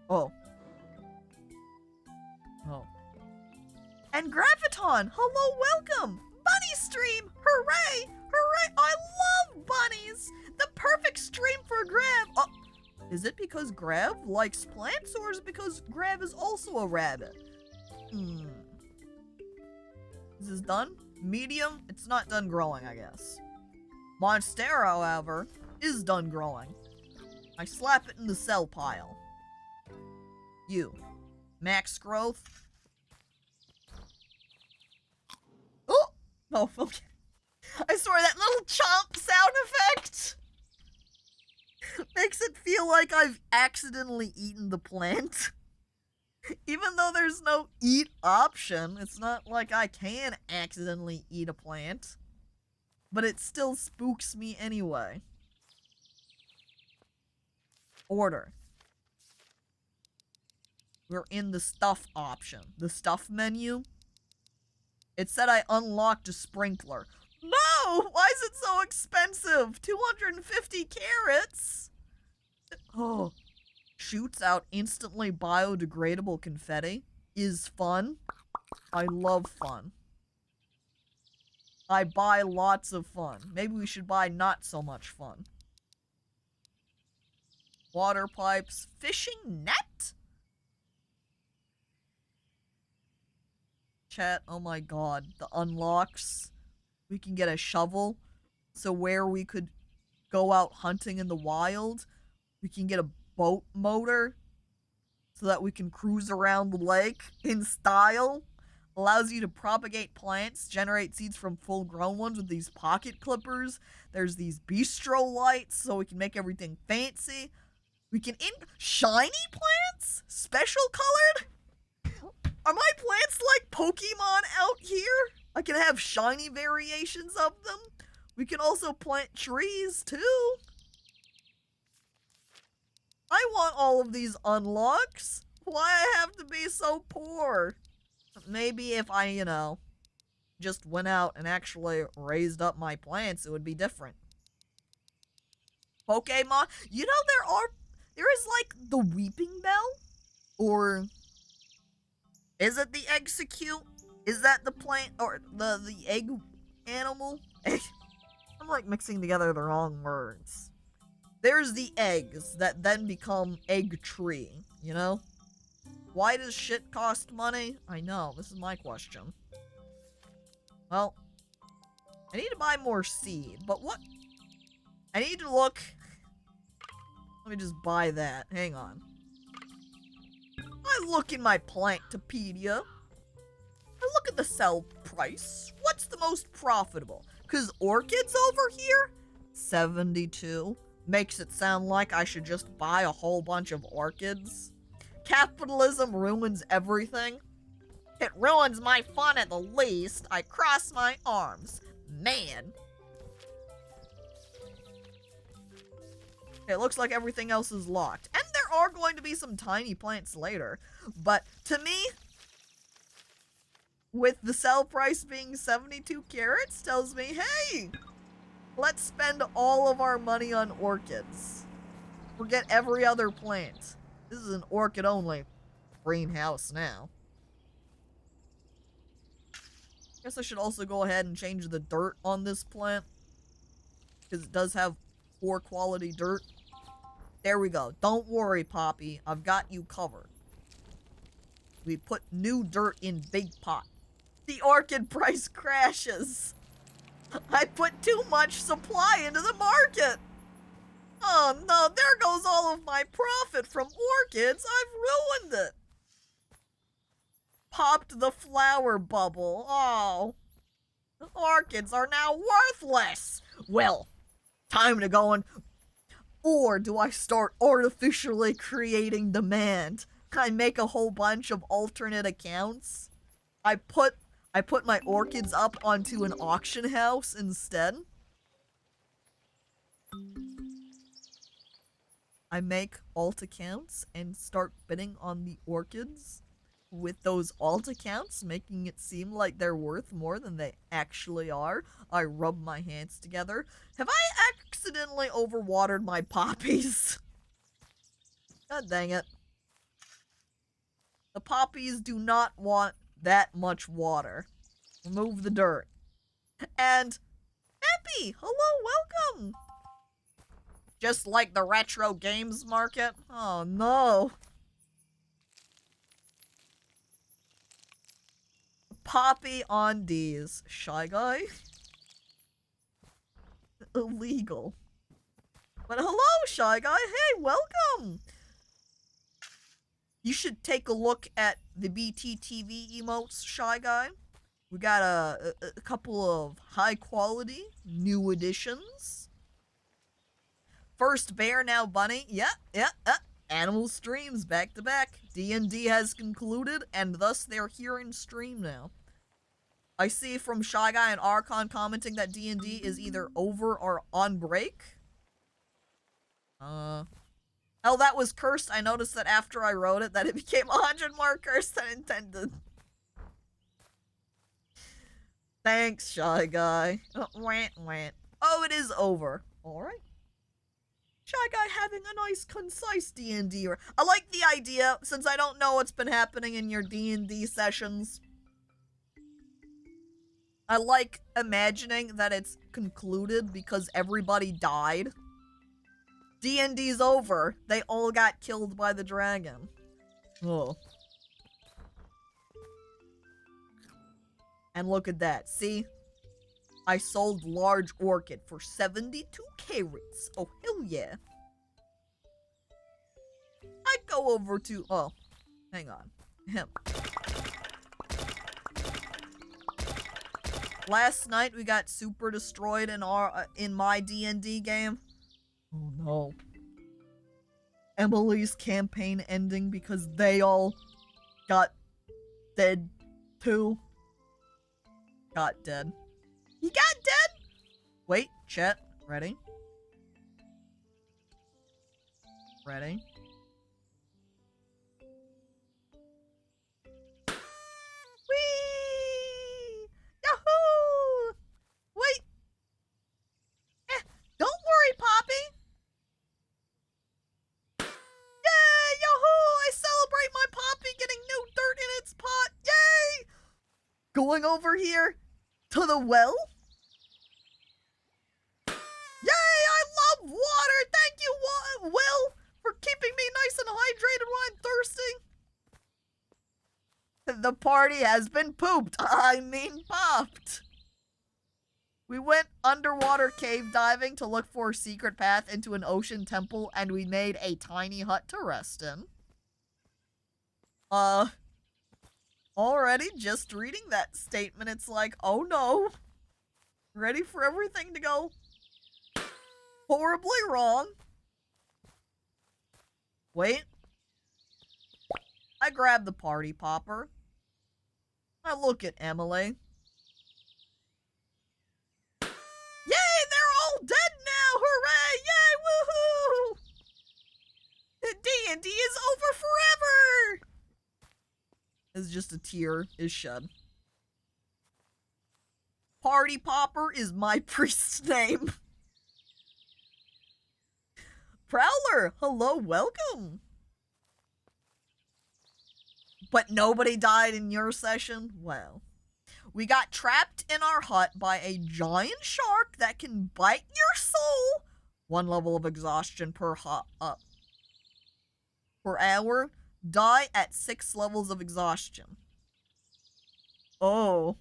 Oh. Oh. And Graviton, hello, welcome. Bunny stream, hooray, hooray. I love bunnies. The perfect stream for Grav. Oh. Is it because Grav likes plants, or is it because Grav is also a rabbit? Is this done? Medium? It's not done growing, I guess. Monstera, however, is done growing. I slap it in the cell pile. You. Max growth. Oh! Oh, okay. I swear, that little chomp sound effect makes it feel like I've accidentally eaten the plant. Even though there's no eat option, it's not like I can accidentally eat a plant. But it still spooks me anyway. Order. We're in the stuff option. The stuff menu. It said I unlocked a sprinkler. No! Why is it so expensive? 250 carrots? Oh. Shoots out instantly biodegradable confetti. Is fun. I love fun. I buy lots of fun. Maybe we should buy not so much fun. Water pipes. Fishing net? Chat, oh my god. The unlocks. We can get a shovel. So where we could go out hunting in the wild, we can get a boat motor so that we can cruise around the lake in style. Allows you to propagate plants, generate seeds from full-grown ones with these pocket clippers. There's these bistro lights so we can make everything fancy. We can shiny plants? Special colored? Are my plants like Pokemon out here? I can have shiny variations of them. We can also plant trees too. I want all of these unlocks. Why I have to be so poor? Maybe if I, just went out and actually raised up my plants, it would be different. Pokemon, there is like the Weeping Bell? Or is it the Execute? Is that the plant or the egg animal? I'm like mixing together the wrong words. There's the eggs that then become egg tree, Why does shit cost money? I know, this is my question. Well, I need to buy more seed, but what? I need to look. Let me just buy that. Hang on. I look in my Plantopedia. I look at the sell price. What's the most profitable? Because orchids over here? 72. Makes it sound like I should just buy a whole bunch of orchids. Capitalism ruins everything. It ruins my fun at the least. I cross my arms. Man. It looks like everything else is locked. And there are going to be some tiny plants later. But to me, with the sell price being 72 carats, tells me, hey, let's spend all of our money on orchids. Forget every other plant. This is an orchid-only greenhouse now. Guess I should also go ahead and change the dirt on this plant. Because it does have poor quality dirt. There we go. Don't worry, Poppy. I've got you covered. We put new dirt in big pot. The orchid price crashes. I put too much supply into the market. Oh no, there goes all of my profit from orchids. I've ruined it. Popped the flower bubble. Oh. The orchids are now worthless. Well, time to go and... Or do I start artificially creating demand? Can I make a whole bunch of alternate accounts? I put my orchids up onto an auction house instead. I make alt accounts and start bidding on the orchids with those alt accounts, making it seem like they're worth more than they actually are. I rub my hands together. Have I accidentally overwatered my poppies? God dang it. The poppies do not want that much water. Remove the dirt. And Happy, hello, welcome. Just like the retro games market? Oh no. Poppy on D's. Shy Guy? Illegal. But hello, Shy Guy. Hey, welcome. You should take a look at the BTTV emotes, Shy Guy. We got a couple of high quality new additions. First bear, now bunny. Yeah. Animal streams back to back. D&D has concluded, and thus they're here in stream now. I see from Shy Guy and Archon commenting that D&D is either over or on break. Hell, that was cursed. I noticed that after I wrote it that it became 100 more cursed than intended. Thanks, Shy Guy. Oh, it is over. Alright. Shy Guy having a nice, concise D&D. I like the idea, since I don't know what's been happening in your D&D sessions. I like imagining that it's concluded because everybody died. D&D's over. They all got killed by the dragon. Oh. And look at that. See? I sold large orchid for 72 carats. Oh, hell yeah. I'd go over to... Oh, hang on. Last night we got super destroyed in my D&D game. Oh no. Emily's campaign ending because they all got dead too. Got dead. He got dead? Wait, chat. Ready? Ready? Whee! Yahoo! Wait! Don't worry, Poppy! Yay! Yahoo! I celebrate my Poppy getting new dirt in its pot! Yay! Going over here to the well? Yay! I love water! Thank you, Will, for keeping me nice and hydrated when I'm thirsty. The party has been pooped. I mean popped. We went underwater cave diving to look for a secret path into an ocean temple, and we made a tiny hut to rest in. Already just reading that statement, it's like, oh no. Ready for everything to go horribly wrong. Wait. I grab the party popper. I look at Emily. Yay, they're all dead now! Hooray! Yay, woohoo! D&D is over forever! It's just a tear is shed. Party popper is my priest's name. Prowler, hello, welcome. But nobody died in your session? Well, we got trapped in our hut by a giant shark that can bite your soul. 1 level of exhaustion per hour. Die at 6 levels of exhaustion. Oh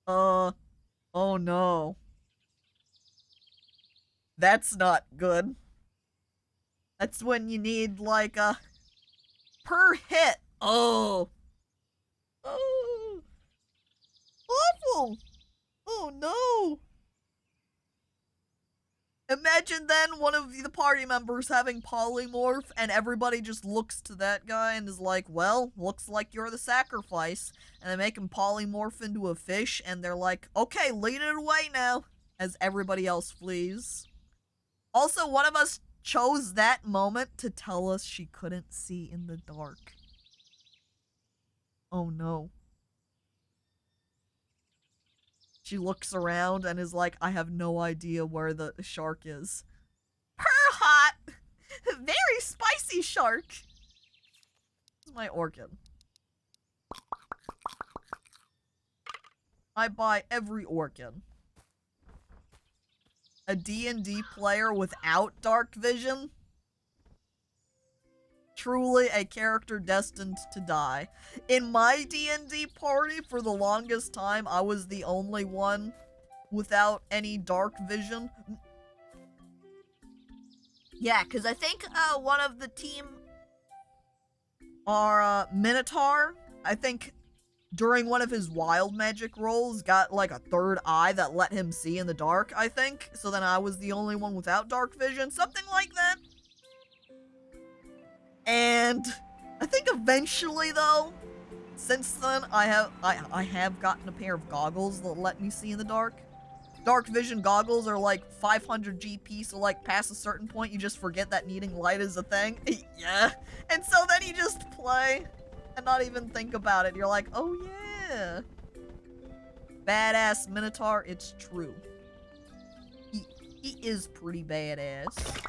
no. That's not good. That's when you need, like, a per hit. Oh. Awful. Oh, no. Imagine then one of the party members having polymorph and everybody just looks to that guy and is like, well, looks like you're the sacrifice. And they make him polymorph into a fish and they're like, okay, lead it away now. As everybody else flees. Also, one of us chose that moment to tell us she couldn't see in the dark. Oh no. She looks around and is like, I have no idea where the shark is. Her hot! Very spicy shark! This is my orchid. I buy every orchid. A D&D player without dark vision? Truly a character destined to die. In my D&D party, for the longest time, I was the only one without any dark vision. Yeah, because I think one of the team, our Minotaur, I think during one of his wild magic rolls, got like a third eye that let him see in the dark, I think. So then I was the only one without dark vision, something like that. And I think eventually, though, since then, I have gotten a pair of goggles that let me see in the dark. Dark vision goggles are like 500 GP, so like past a certain point, you just forget that needing light is a thing. Yeah. And so then you just play and not even think about it. You're like, oh yeah. Badass Minotaur, it's true. He is pretty badass.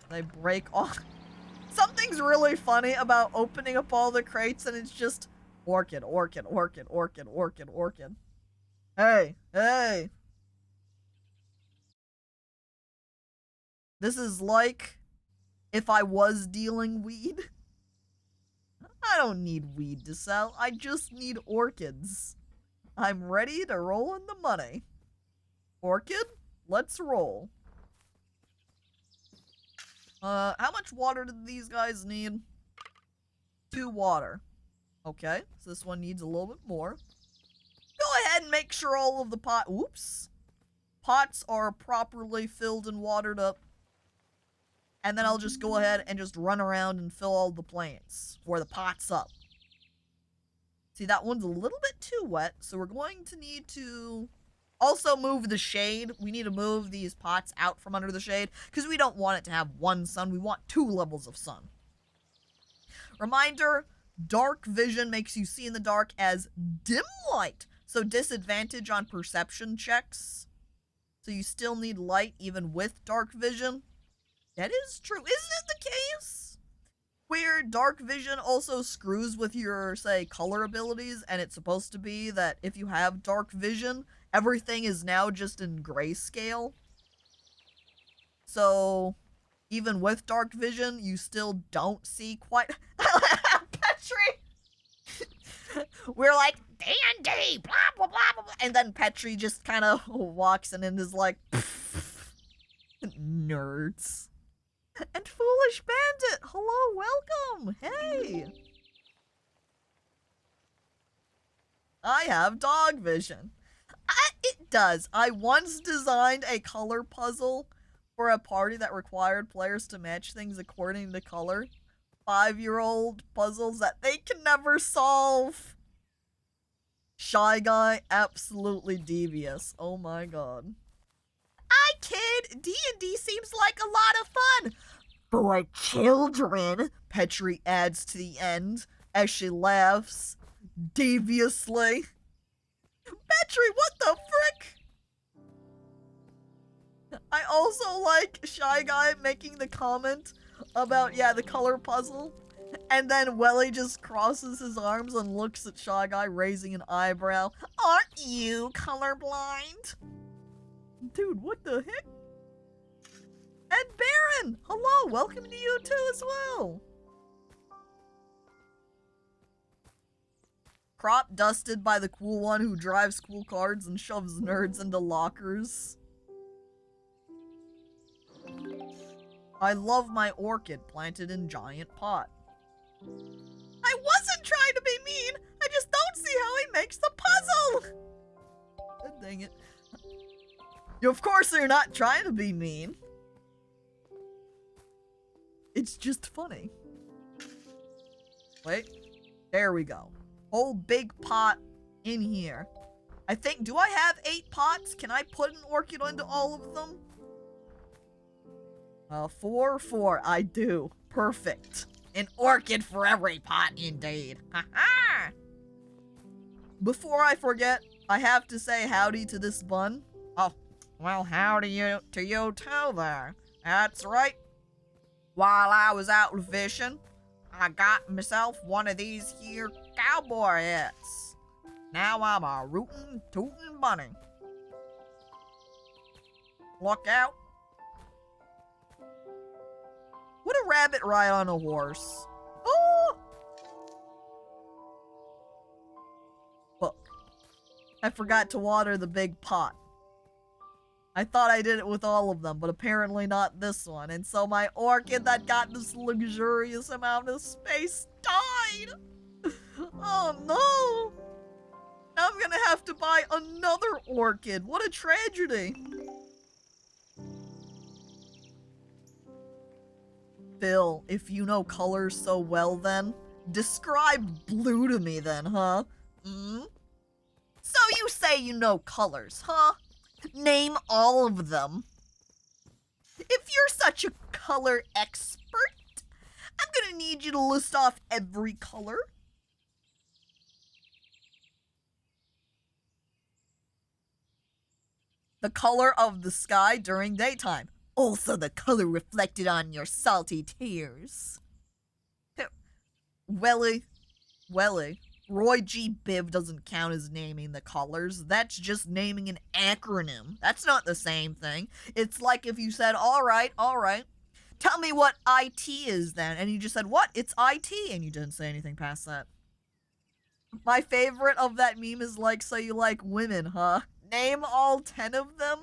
They break off. Something's really funny about opening up all the crates and it's just orchid, orchid, orchid, orchid, orchid, orchid. Hey, hey. This is like if I was dealing weed. I don't need weed to sell. I just need orchids. I'm ready to roll in the money. Orchid, let's roll. How much water do these guys need? 2 water. Okay, so this one needs a little bit more. Go ahead and make sure all of the pots are properly filled and watered up. and then I'll just go ahead and just run around and fill all the plants, or the pots up. See, that one's a little bit too wet, so we're going to need to also move the shade. We need to move these pots out from under the shade, because we don't want it to have one sun. We want 2 levels of sun. Reminder, dark vision makes you see in the dark as dim light, so disadvantage on perception checks. So you still need light even with dark vision. That is true. Isn't it the case where dark vision also screws with your, say, color abilities, and it's supposed to be that if you have dark vision, everything is now just in grayscale? So even with dark vision, you still don't see quite... Petri! We're like, D&D, blah, blah, blah, blah, blah. And then Petri just kind of walks in and is like, nerds. And Foolish Bandit, hello, welcome, hey. I have dog vision. It does. I once designed a color puzzle for a party that required players to match things according to color. 5-year-old puzzles that they can never solve. Shy Guy, absolutely devious. Oh my god. I kid, D&D seems like a lot of fun. For children, Petri adds to the end as she laughs deviously. Petri, what the frick? I also like Shy Guy making the comment about, yeah, the color puzzle. And then Welly just crosses his arms and looks at Shy Guy, raising an eyebrow. Aren't you colorblind? Dude, what the heck? And Baron! Hello, welcome to you too as well. Crop dusted by the cool one who drives cool cards and shoves nerds into lockers. I love my orchid planted in giant pot. I wasn't trying to be mean. I just don't see how he makes the puzzle. God dang it. Of course you're not trying to be mean. It's just funny. Wait. There we go. Whole big pot in here. I think, do I have 8 pots? Can I put an orchid into all of them? 4. I do. Perfect. An orchid for every pot, indeed. Ha-ha! Before I forget, I have to say howdy to this bun. Oh, well, howdy to you too there. That's right. While I was out fishing, I got myself one of these here cowboy hats. Now I'm a rootin' tootin' bunny. Look out. Would a rabbit ride on a horse? Oh! Look. I forgot to water the big pot. I thought I did it with all of them, but apparently not this one. And so my orchid that got this luxurious amount of space died. Oh no. Now I'm gonna have to buy another orchid. What a tragedy. Phil, if you know colors so well then, describe blue to me then, huh? So you say you know colors, huh? Name all of them. If you're such a color expert, I'm gonna need you to list off every color. The color of the sky during daytime. Also the color reflected on your salty tears. Welly. Roy G. Biv doesn't count as naming the colors. That's just naming an acronym. That's not the same thing. It's like if you said, all right, tell me what IT is then. And you just said, what? It's IT. And you didn't say anything past that. My favorite of that meme is like, so you like women, huh? Name all 10 of them.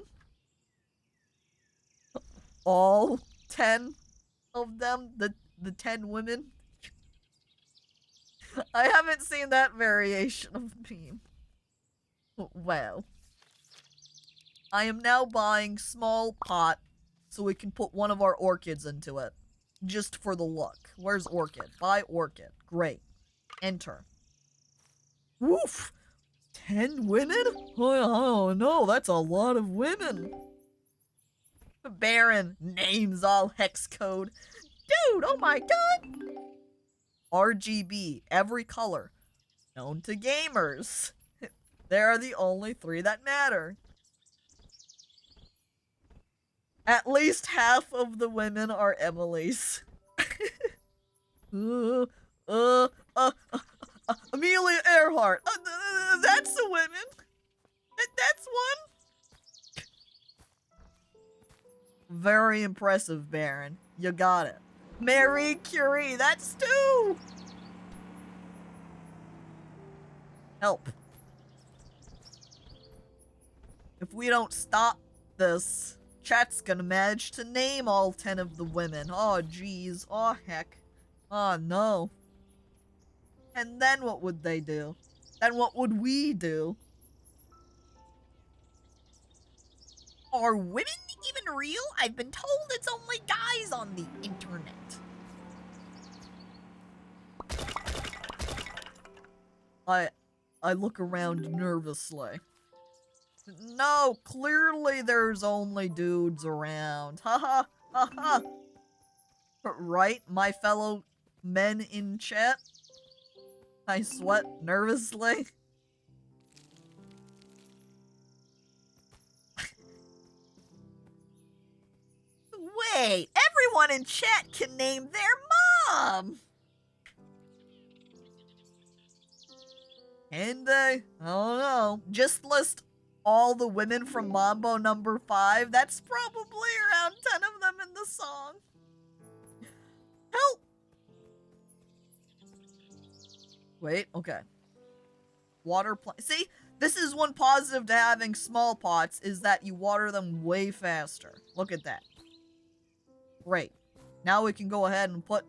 All 10 of them? The 10 women? I haven't seen that variation of meme. Well. I am now buying small pot so we can put one of our orchids into it. Just for the look. Where's orchid? Buy orchid. Great. Enter. Woof! 10 women? Oh no, that's a lot of women. Baron, names all hex code. Dude, oh my god! RGB, every color. Known to gamers. They are the only 3 that matter. At least half of the women are Emily's. Amelia Earhart. That's a woman. That's one. Very impressive, Baron. You got it. Marie Curie. That's 2. Help. If we don't stop this, chat's gonna manage to name all 10 of the women. Oh, jeez. Oh, heck. Oh, no. And then what would they do? Then what would we do? Are women even real? I've been told it's only guys on the internet. I look around nervously. No, clearly there's only dudes around. Haha, haha. Right, my fellow men in chat? I sweat nervously. Wait, everyone in chat can name their mom! Can they? I don't know. Just list all the women from Mambo number 5. That's probably around 10 of them in the song. Help! Wait, okay. Water plant. See, this is one positive to having small pots, is that you water them way faster. Look at that. Great. Now we can go ahead and put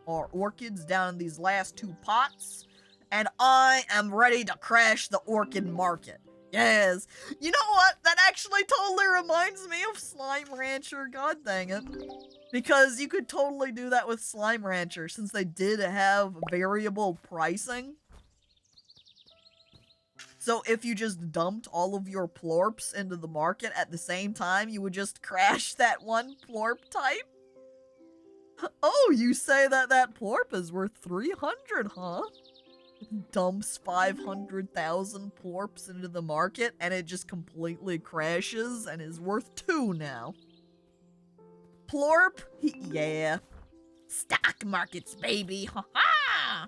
our orchids down in these last 2 pots. And I am ready to crash the orchid market. Yes. You know what? That actually totally reminds me of Slime Rancher. God dang it. Because you could totally do that with Slime Rancher, since they did have variable pricing. So if you just dumped all of your plorps into the market at the same time, you would just crash that one plorp type? Oh, you say that that plorp is worth 300, huh? Dumps 500,000 plorps into the market and it just completely crashes and is worth 2 now. Plorp? Yeah. Stock markets, baby. Ha-ha!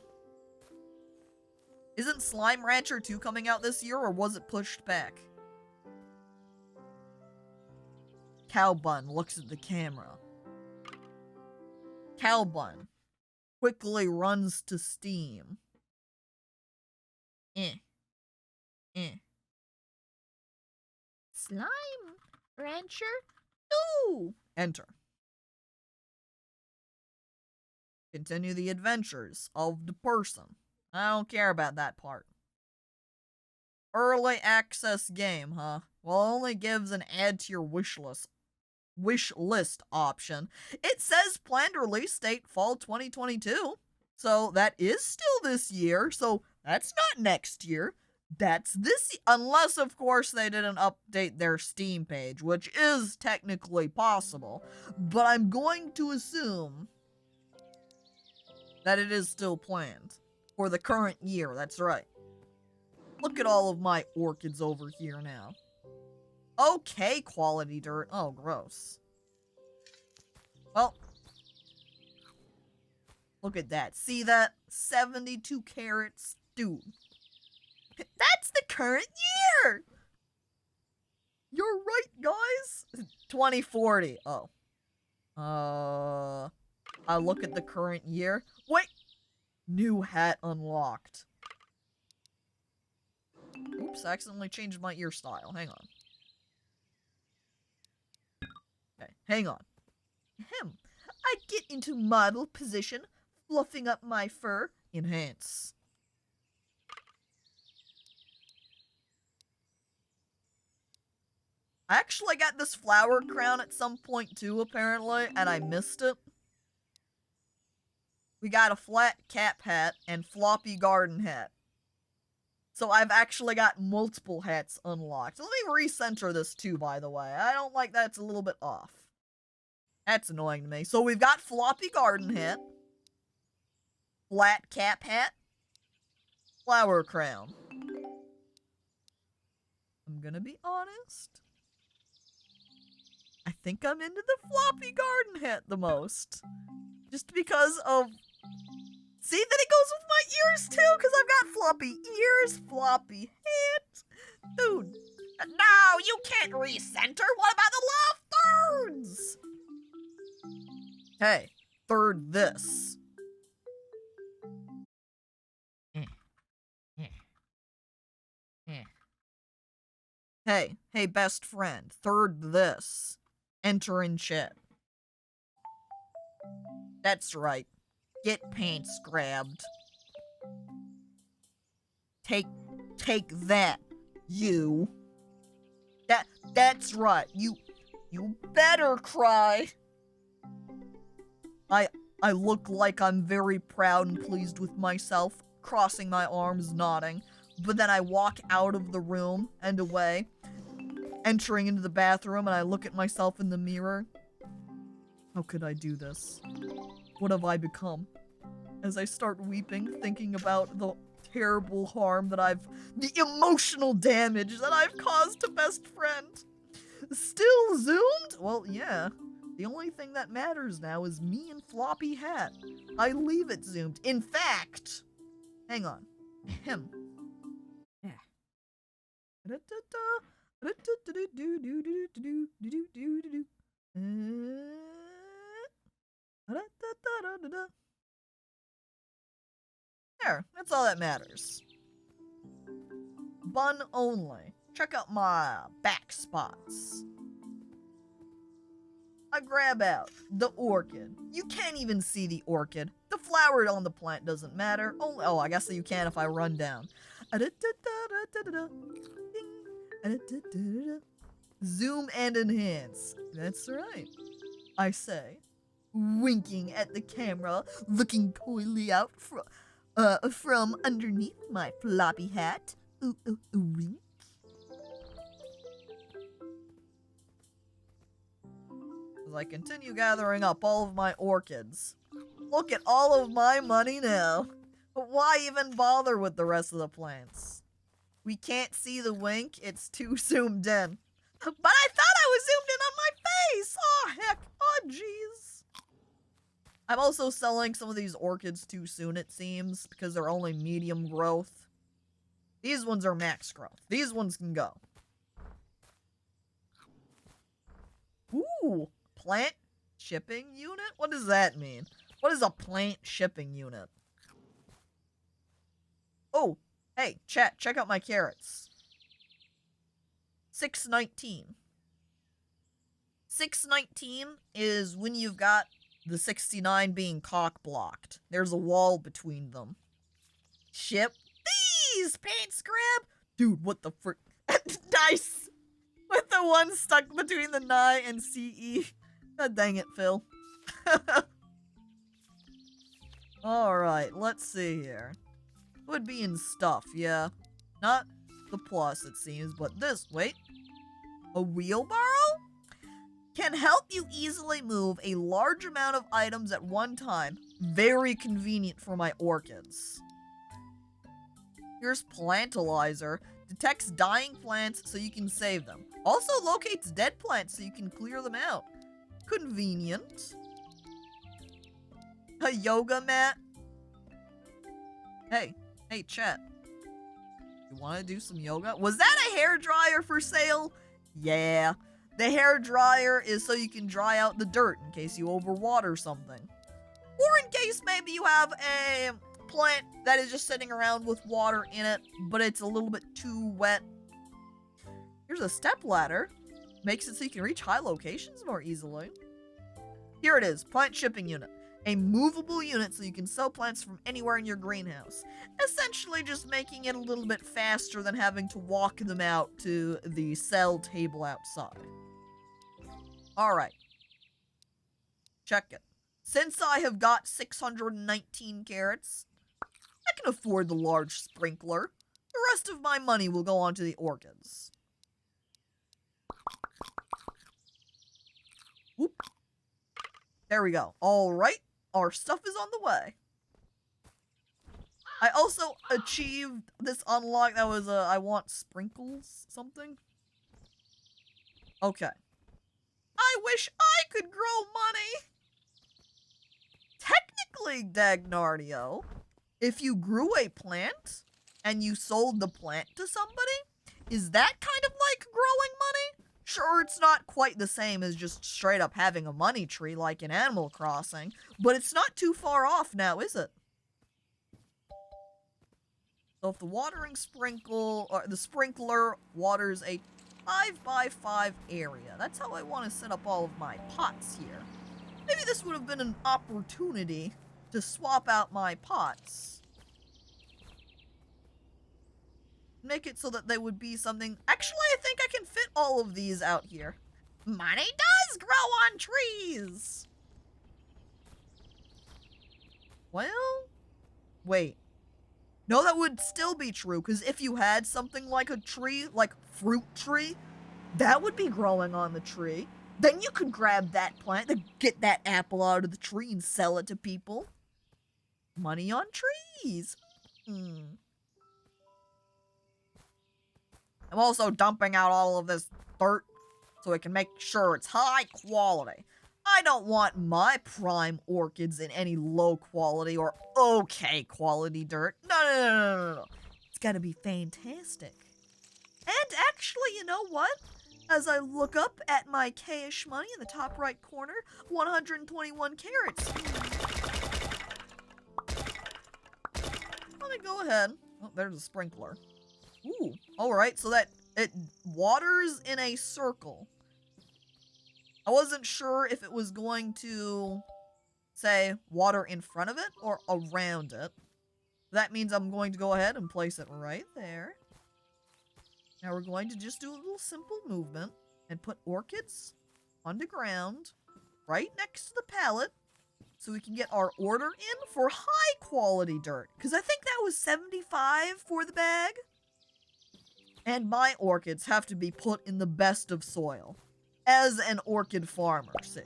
Isn't Slime Rancher 2 coming out this year, or was it pushed back? Cowbun looks at the camera. Cowbun quickly runs to Steam. Slime Rancher 2. Enter. Continue the adventures of the person. I don't care about that part. Early access game, huh? Well, it only gives an add to your wish list option. It says planned release date fall 2022. So that is still this year. So that's not next year. That's this, unless of course they didn't update their Steam page, which is technically possible. But I'm going to assume that it is still planned for the current year. That's right. Look at all of my orchids over here now. Okay, quality dirt. Oh, gross. Well, look at that. See that? 72 carats? Dude. That's the current year! You're right, guys. 2040. Oh. I look at the current year. Wait! New hat unlocked. Oops, I accidentally changed my ear style. Hang on. Okay, hang on. Ahem. I get into model position, fluffing up my fur. Enhance. I actually got this flower crown at some point too, apparently, and I missed it. We got a flat cap hat and floppy garden hat. So I've actually got multiple hats unlocked. Let me recenter this too, by the way. I don't like that it's a little bit off. That's annoying to me. So we've got floppy garden hat, flat cap hat, flower crown. I'm gonna be honest. I think I'm into the floppy garden hat the most. Just because of... See that it goes with my ears too? Because I've got floppy ears, floppy hat. Dude. No, you can't recenter. What about the left thirds? Hey, third this. Hey, best friend, third this. Enter in chat. That's right. Get pants grabbed. Take that, you. That's right. You better cry. I look like I'm very proud and pleased with myself, crossing my arms, nodding. But then I walk out of the room and away, entering into the bathroom, and I look at myself in the mirror. How could I do this? What have I become? As I start weeping, thinking about the terrible harm that the emotional damage that I've caused to best friend. Still zoomed? Well, yeah. The only thing that matters now is me and floppy hat. I leave it zoomed. In fact, hang on. Him. Yeah. There, that's all that matters. Bun only. Check out my back spots. I grab out the orchid. You can't even see the orchid. The flower on the plant doesn't matter. Oh, I guess you can if I run down. Zoom and enhance. That's right. I say, winking at the camera, looking coyly out from underneath my floppy hat. Wink. As I continue gathering up all of my orchids. Look at all of my money now. But why even bother with the rest of the plants? We can't see the wink, it's too zoomed in. But I thought I was zoomed in on my face! Oh heck, oh jeez. I'm also selling some of these orchids too soon, it seems, because they're only medium growth. These ones are max growth. These ones can go. Ooh, plant shipping unit? What does that mean? What is a plant shipping unit? Oh, hey, chat, check out my carrots. 619. 619 is when you've got the 69 being cock-blocked. There's a wall between them. Ship these! Pants grab! Dude, what the frick? Nice! With the one stuck between the nigh and CE. God dang it, Phil. Alright, let's see here. Would be in stuff, yeah. Not the plus, it seems, but this. Wait. A wheelbarrow? Can help you easily move a large amount of items at one time. Very convenient for my orchids. Here's Plantalizer. Detects dying plants so you can save them. Also locates dead plants so you can clear them out. Convenient. A yoga mat. Hey, chat. You want to do some yoga? Was that a hairdryer for sale? Yeah. The hairdryer is so you can dry out the dirt in case you overwater something. Or in case maybe you have a plant that is just sitting around with water in it, but it's a little bit too wet. Here's a step ladder. Makes it so you can reach high locations more easily. Here it is, plant shipping unit. A movable unit so you can sell plants from anywhere in your greenhouse. Essentially just making it a little bit faster than having to walk them out to the sell table outside. Alright. Check it. Since I have got 619 carrots, I can afford the large sprinkler. The rest of my money will go on to the orchids. Whoop. There we go. Alright. Our stuff is on the way. I also achieved this unlock that was I want sprinkles something. Okay. I wish I could grow money. Technically, Dagnardio, if you grew a plant and you sold the plant to somebody, is that kind of like growing money? Sure, it's not quite the same as just straight up having a money tree like in Animal Crossing, but it's not too far off now, is it? So if the watering sprinkle, or the sprinkler waters a 5x5 area, that's how I want to set up all of my pots here. Maybe this would have been an opportunity to swap out my pots. Make it so that they would be something... Actually, I think I can fit all of these out here. Money does grow on trees! Well... Wait. No, that would still be true, because if you had something like a tree, like fruit tree, that would be growing on the tree. Then you could grab that plant, get that apple out of the tree and sell it to people. Money on trees. I'm also dumping out all of this dirt so I can make sure it's high quality. I don't want my prime orchids in any low quality or okay quality dirt. No. It's gotta be fantastic. And actually, you know what? As I look up at my cash money in the top right corner, 121 carrots. Let me go ahead. Oh, there's a sprinkler. Ooh, alright, so that it waters in a circle. I wasn't sure if it was going to, say, water in front of it or around it. That means I'm going to go ahead and place it right there. Now we're going to just do a little simple movement and put orchids on the ground right next to the pallet so we can get our order in for high quality dirt. Because I think that was 75 for the bag. And my orchids have to be put in the best of soil. As an orchid farmer, see.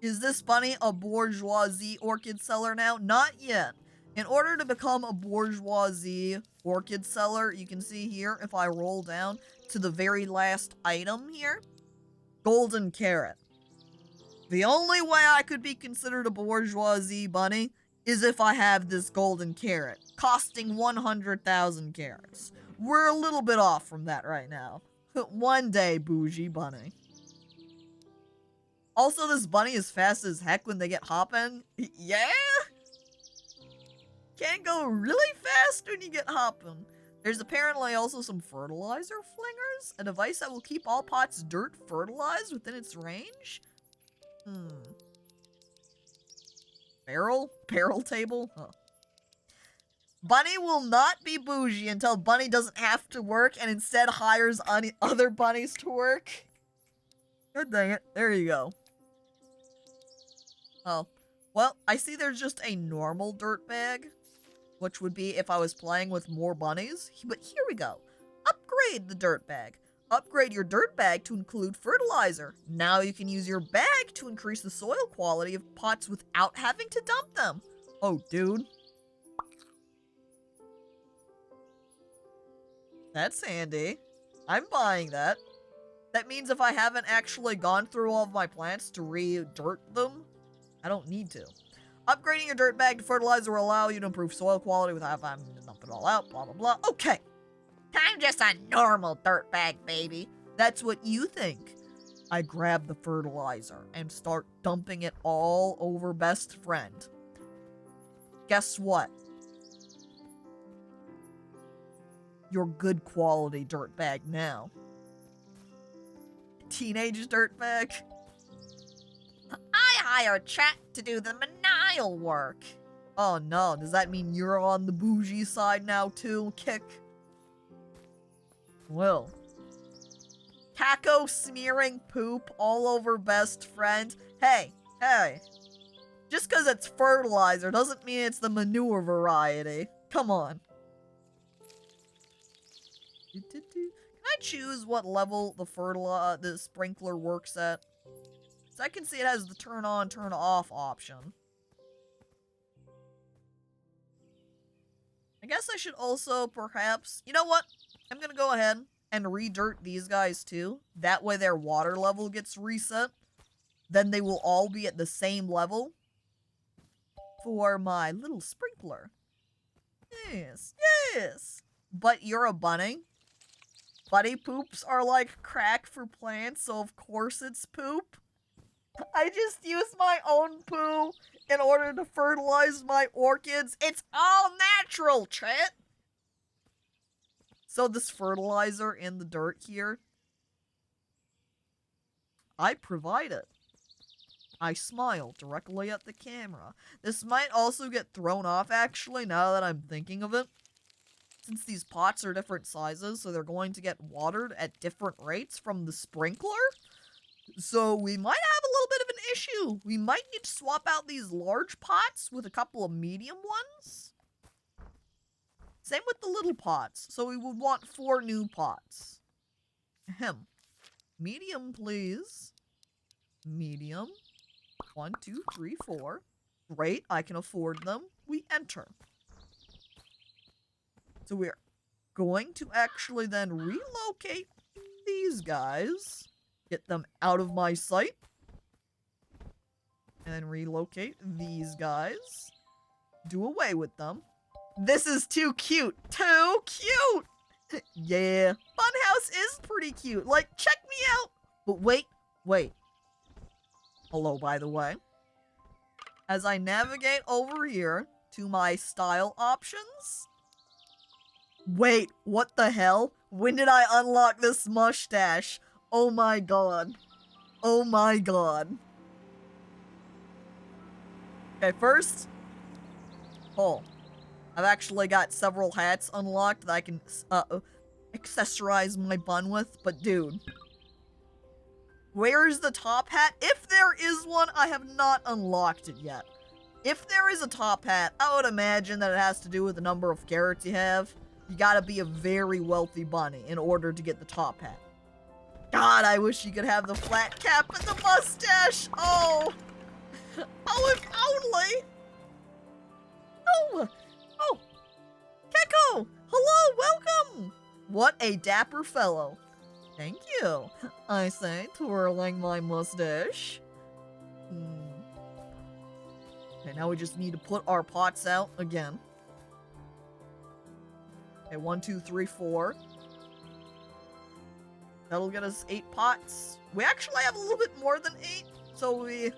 Is this bunny a bourgeoisie orchid seller now? Not yet. In order to become a bourgeoisie orchid seller, you can see here, if I roll down to the very last item here, golden carrot. The only way I could be considered a bourgeoisie bunny is if I have this golden carrot, costing 100,000 carrots. We're a little bit off from that right now. One day, bougie bunny. Also, this bunny is fast as heck when they get hopping. Yeah? Can go really fast when you get hopping. There's apparently also some fertilizer flingers, a device that will keep all pots dirt fertilized within its range. Barrel table? Huh. Bunny will not be bougie until Bunny doesn't have to work and instead hires other bunnies to work. God dang it. There you go. Oh. Well, I see there's just a normal dirt bag, which would be if I was playing with more bunnies. But here we go. Upgrade the dirt bag. Upgrade your dirt bag to include fertilizer. Now you can use your bag to increase the soil quality of pots without having to dump them. Oh, dude. That's handy. I'm buying that. That means if I haven't actually gone through all of my plants to re-dirt them, I don't need to. Upgrading your dirt bag to fertilizer will allow you to improve soil quality without having to dump it all out, blah, blah, blah. Okay. I'm just a normal dirt bag, baby. That's what you think. I grab the fertilizer and start dumping it all over best friend. Guess what? Your good quality dirt bag now. Teenage dirt bag. hire chat to do the menial work. Oh no, does that mean you're on the bougie side now too, Kick? Well. Caco smearing poop all over best friend. Hey, hey. Just because it's fertilizer doesn't mean it's the manure variety. Come on. Can I choose what level the sprinkler works at? So I can see it has the turn on, turn off option. I guess I should also perhaps... You know what? I'm gonna go ahead and re-dirt these guys too. That way their water level gets reset. Then they will all be at the same level for my little sprinkler. Yes, yes. But you're a bunny. Bunny poops are like crack for plants, so of course it's poop. I just use my own poo in order to fertilize my orchids. It's all natural, chat. So this fertilizer in the dirt here, I provide it. I smile directly at the camera. This might also get thrown off, actually, now that I'm thinking of it. Since these pots are different sizes, so they're going to get watered at different rates from the sprinkler. So we might have a little bit of an issue. We might need to swap out these large pots with a couple of medium ones. Same with the little pots. So we would want 4 new pots. Ahem. Medium, please. Medium. 1, 2, 3, 4. Great, I can afford them. We enter. So we're going to actually then relocate these guys. Get them out of my sight. And then relocate these guys. Do away with them. This is too cute. Too cute! Yeah. Bunhouse is pretty cute. Like, check me out. But wait. Hello, by the way. As I navigate over here to my style options. Wait, what the hell? When did I unlock this mustache? Oh my god. Oh my god. Okay, first. Oh. I've actually got several hats unlocked that I can accessorize my bun with, but dude. Where's the top hat? If there is one, I have not unlocked it yet. If there is a top hat, I would imagine that it has to do with the number of carrots you have. You gotta be a very wealthy bunny in order to get the top hat. God, I wish you could have the flat cap and the mustache. Oh. Oh, if only. Oh. Oh. Caco. Hello, welcome. What a dapper fellow. Thank you, I say, twirling my mustache. Okay, now we just need to put our pots out again. Okay, 1, 2, 3, 4. That'll get us 8 pots. We actually have a little bit more than 8, so we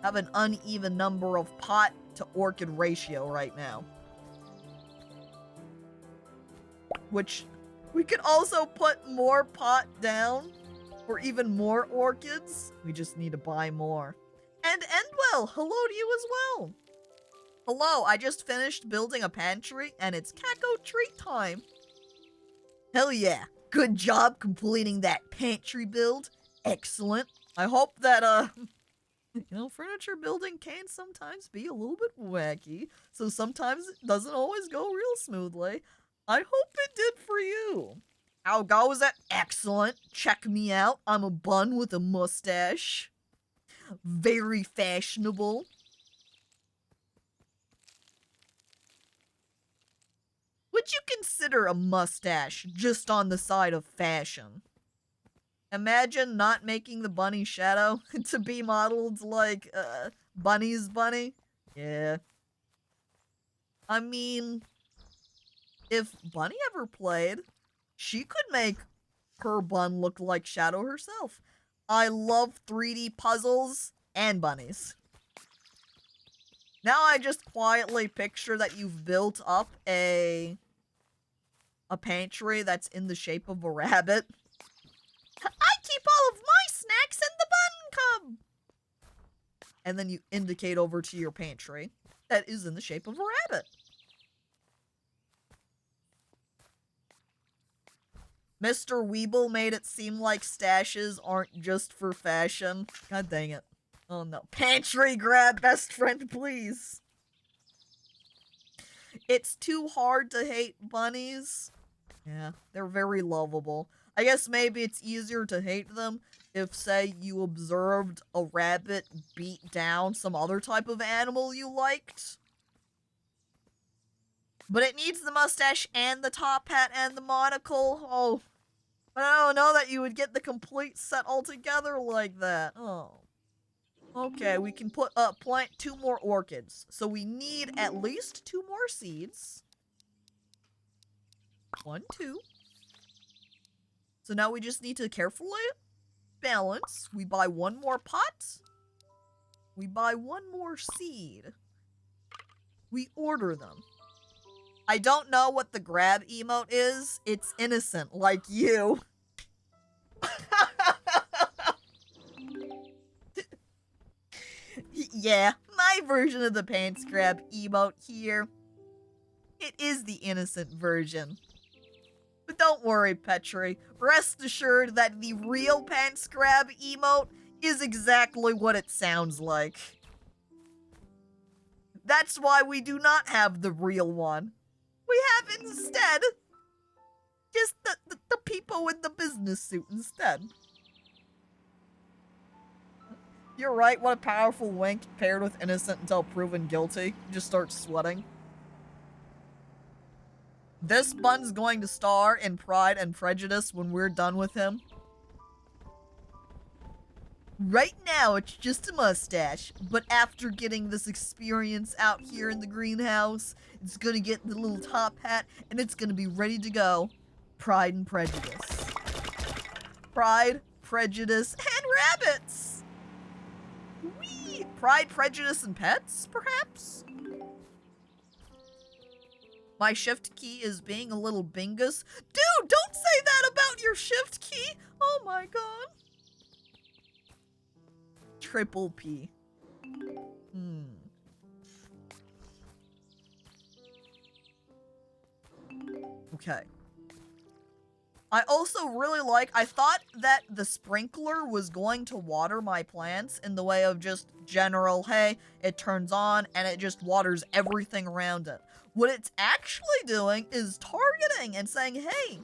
have an uneven number of pot to orchid ratio right now. Which we could also put more pot down for even more orchids. We just need to buy more. And Endwell, hello to you as well. Hello, I just finished building a pantry and it's Caco treat time. Hell yeah. Good job completing that pantry build. Excellent. I hope that, you know, furniture building can sometimes be a little bit wacky. So sometimes it doesn't always go real smoothly. I hope it did for you. How goes it? Excellent. Check me out. I'm a bun with a mustache. Very fashionable. Would you consider a mustache just on the side of fashion? Imagine not making the bunny shadow to be modeled like, Bunny's bunny. Yeah. I mean, if Bunny ever played, she could make her bun look like Shadow herself. I love 3D puzzles and bunnies. Now I just quietly picture that you've built up a pantry that's in the shape of a rabbit. I keep all of my snacks in the bun cub. and then you indicate over to your pantry that is in the shape of a rabbit. Mr. Weeble made it seem like stashes aren't just for fashion. God dang it. Oh no. Pantry grab, best friend, please. It's too hard to hate bunnies. Yeah, they're very lovable. I guess maybe it's easier to hate them if, say, you observed a rabbit beat down some other type of animal you liked. But it needs the mustache and the top hat and the monocle. Oh, but I don't know that you would get the complete set altogether like that. Oh. Okay, we can plant 2 more orchids. So we need at least 2 more seeds. 1, 2. So now we just need to carefully balance. We buy 1 more pot. We buy 1 more seed. We order them. I don't know what the grab emote is. It's innocent, like you. Yeah, my version of the pants grab emote here. It is the innocent version. But don't worry, Petri. Rest assured that the real pants grab emote is exactly what it sounds like. That's why we do not have the real one. We have instead just the people in the business suit instead. You're right, what a powerful wink paired with innocent until proven guilty. You just start sweating. This bun's going to star in Pride and Prejudice when we're done with him. Right now, it's just a mustache, but after getting this experience out here in the greenhouse, it's gonna get the little top hat, and it's gonna be ready to go. Pride and Prejudice. Pride, Prejudice, and rabbits! Whee! Pride, Prejudice, and pets, perhaps? My shift key is being a little bingus. Dude, don't say that about your shift key! Oh my god. Triple P. Okay. I also really I thought that the sprinkler was going to water my plants in the way of just general, hey, it turns on and it just waters everything around it. What it's actually doing is targeting and saying, hey,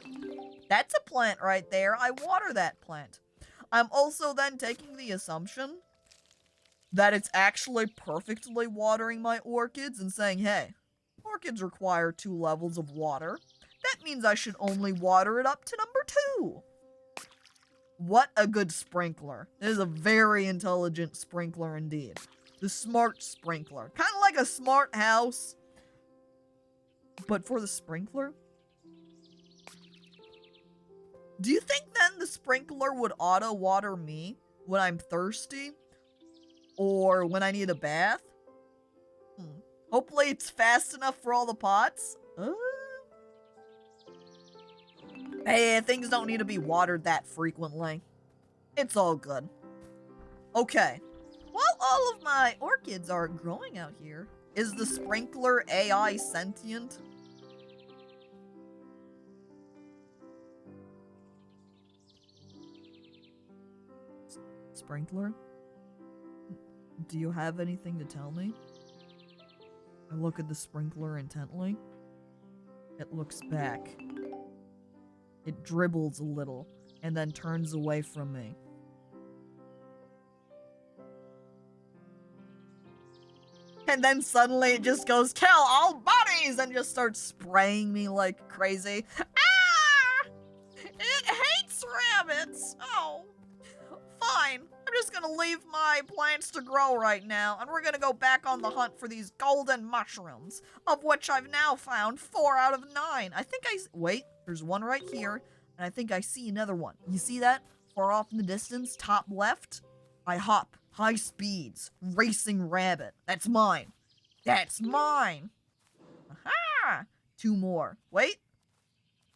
that's a plant right there. I water that plant. I'm also then taking the assumption that it's actually perfectly watering my orchids and saying, hey, orchids require 2 levels of water. That means I should only water it up to number 2. What a good sprinkler. It is a very intelligent sprinkler indeed. The smart sprinkler. Kind of like a smart house, but for the sprinkler? Do you think then the sprinkler would auto-water me when I'm thirsty? Or when I need a bath? Hopefully it's fast enough for all the pots. Hey, things don't need to be watered that frequently. It's all good. Okay. While all of my orchids are growing out here, is the sprinkler AI sentient? Sprinkler? Do you have anything to tell me? I look at the sprinkler intently. It looks back. It dribbles a little, and then turns away from me. And then suddenly it just goes, kill all bunnies! And just starts spraying me like crazy. Ah! It hates rabbits! Oh. Fine. I'm just gonna leave my plants to grow right now, and we're gonna go back on the hunt for these golden mushrooms, of which I've now found 4 out of 9. I think wait, there's one right here, and I think I see another one. You see that? Far off in the distance, top left? I hop, high speeds, racing rabbit. That's mine. That's mine. Aha! 2 more. Wait.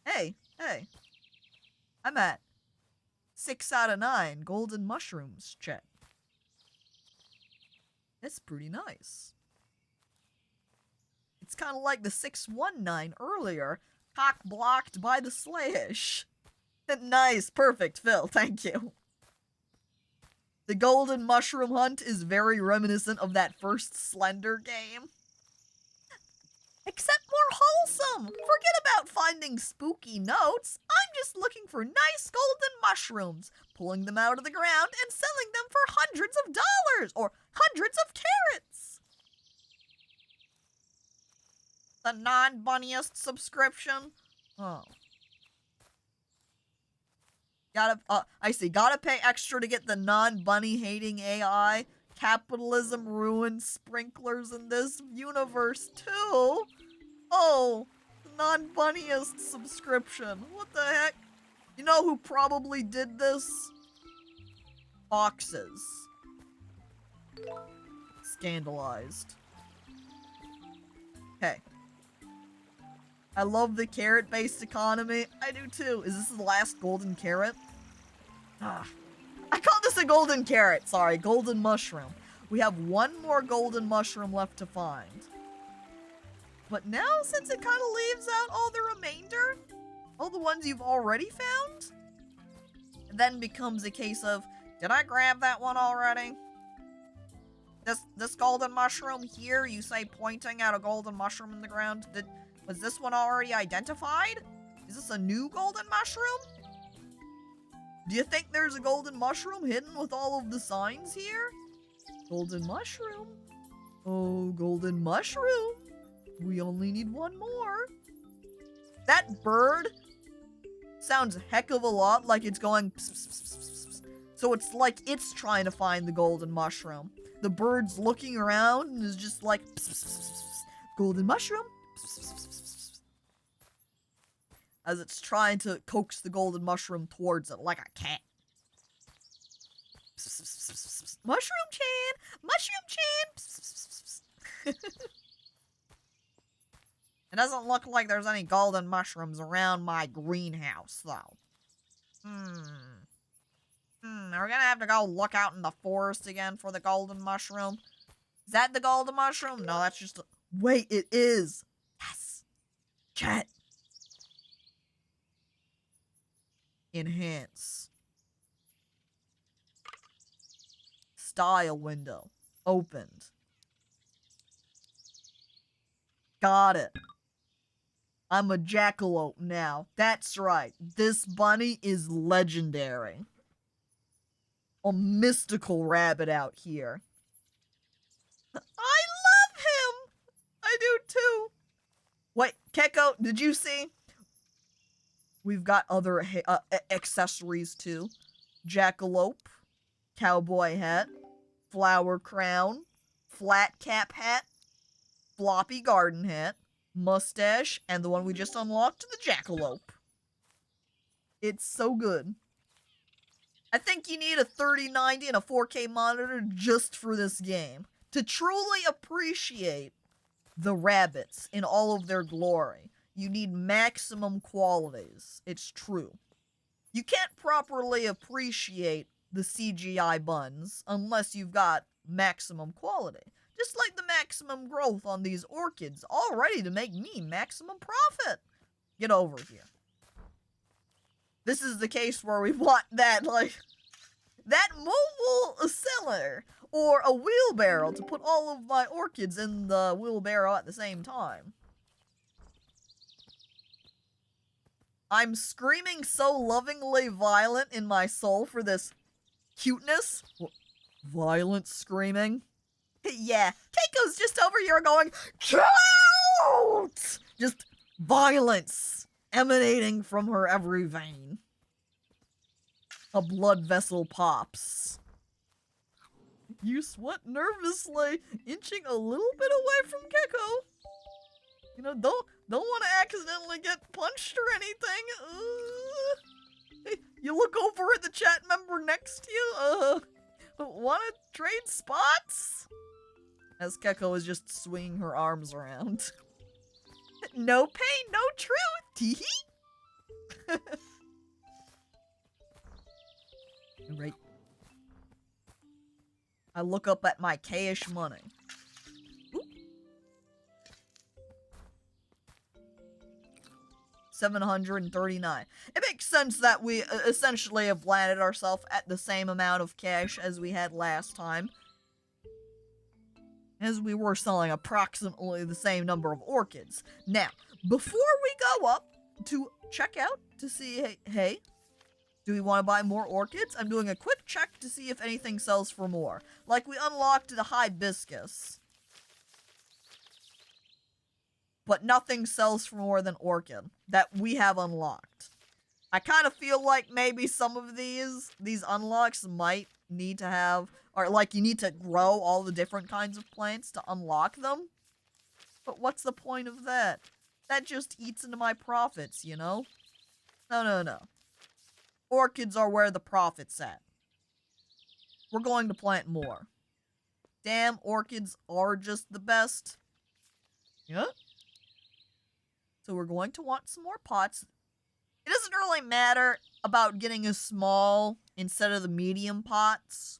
Hey. I'm at 6 out of 9 golden mushrooms, chat. That's pretty nice. It's kind of like the 619 earlier, cock blocked by the slash. Nice, perfect, Phil, thank you. The golden mushroom hunt is very reminiscent of that first Slender game. Except more wholesome! Forget about finding spooky notes. I'm just looking for nice golden mushrooms, pulling them out of the ground and selling them for hundreds of dollars or hundreds of carats. The non-bunniest subscription? Oh. I see. Gotta pay extra to get the non-bunny hating AI. Capitalism ruins sprinklers in this universe too. Oh, non-bunniest subscription. What the heck? You know who probably did this? Foxes. Scandalized. Okay. I love the carrot-based economy. I do too. Is this the last golden carrot? Ah. I called this a golden carrot. Sorry, golden mushroom. We have one more golden mushroom left to find. But now, since it kind of leaves out all the remainder, all the ones you've already found, it then becomes a case of, did I grab that one already? This golden mushroom here, you say pointing at a golden mushroom in the ground, was this one already identified? Is this a new golden mushroom? Do you think there's a golden mushroom hidden with all of the signs here? Golden mushroom. Oh, golden mushroom. We only need one more. That bird sounds a heck of a lot like it's going pss, pss, pss, pss, pss. So it's like it's trying to find the golden mushroom. The bird's looking around and is just like pss, pss, pss, pss, pss. Golden mushroom. Pss, pss, pss, pss, pss. As it's trying to coax the golden mushroom towards it like a cat. Pss, pss, pss, pss, pss. Mushroom Chan! Mushroom Chan! Pss, pss, pss, pss. It doesn't look like there's any golden mushrooms around my greenhouse, though. Are we gonna have to go look out in the forest again for the golden mushroom? Is that the golden mushroom? No, that's just wait, it is! Yes! Chat! Enhance. Style window. Opened. Got it. I'm a jackalope now. That's right. This bunny is legendary. A mystical rabbit out here. I love him! I do too. Wait, Keko, did you see? We've got other accessories too. Jackalope, cowboy hat, flower crown, flat cap hat, floppy garden hat, mustache, and the one we just unlocked, the jackalope. It's so good. I think you need a 3090 and a 4K monitor just for this game to truly appreciate the rabbits in all of their glory. You need maximum qualities. It's true. You can't properly appreciate the CGI buns unless you've got maximum quality. Just like the maximum growth on these orchids, all ready to make me maximum profit. Get over here. This is the case where we want that, like, that mobile cylinder or a wheelbarrow to put all of my orchids in the wheelbarrow at the same time. I'm screaming so lovingly violent in my soul for this cuteness. Violent screaming. Yeah, Keiko's just over here going, cute! Just violence emanating from her every vein. A blood vessel pops. You sweat nervously, inching a little bit away from Keiko. You know, don't want to accidentally get punched or anything. Hey, you look over at the chat member next to you. Want to trade spots? As Keiko is just swinging her arms around. No pain, no truth, teehee. Right. I look up at my cash money. Oop. 739. It makes sense that we essentially have landed ourselves at the same amount of cash as we had last time, as we were selling approximately the same number of orchids. Now, before we go up to check out to see, hey, do we want to buy more orchids? I'm doing a quick check to see if anything sells for more. Like, we unlocked the hibiscus, but nothing sells for more than orchid that we have unlocked. I kind of feel like maybe some of these unlocks might need to have, or like you need to grow all the different kinds of plants to unlock them. But what's the point of that? That just eats into my profits, you know? No. Orchids are where the profit's at. We're going to plant more. Damn, orchids are just the best. Yeah? So we're going to want some more pots. It doesn't really matter about getting a small instead of the medium pots,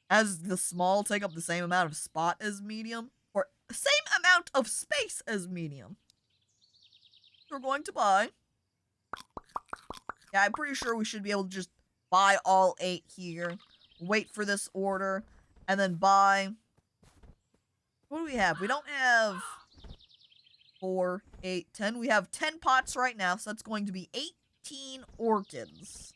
as the small take up the same amount of spot as medium, or same amount of space as medium. So we're going to buy. Yeah, I'm pretty sure we should be able to just buy all 8 here, wait for this order, and then buy. What do we have? We don't have 4, 8, 10. We have 10 pots right now, so that's going to be 18 orchids.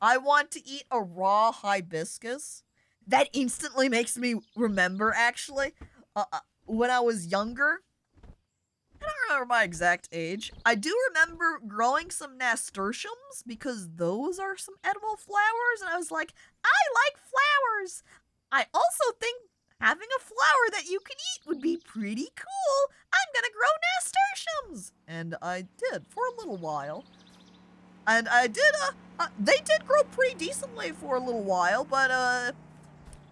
I want to eat a raw hibiscus. That instantly makes me remember, actually, when I was younger. I don't remember my exact age. I do remember growing some nasturtiums, because those are some edible flowers, and I was like, I like flowers! I also think having a flower that you can eat would be pretty cool. I'm gonna grow nasturtiums! And I did, for a little while. And I did, they did grow pretty decently for a little while, but,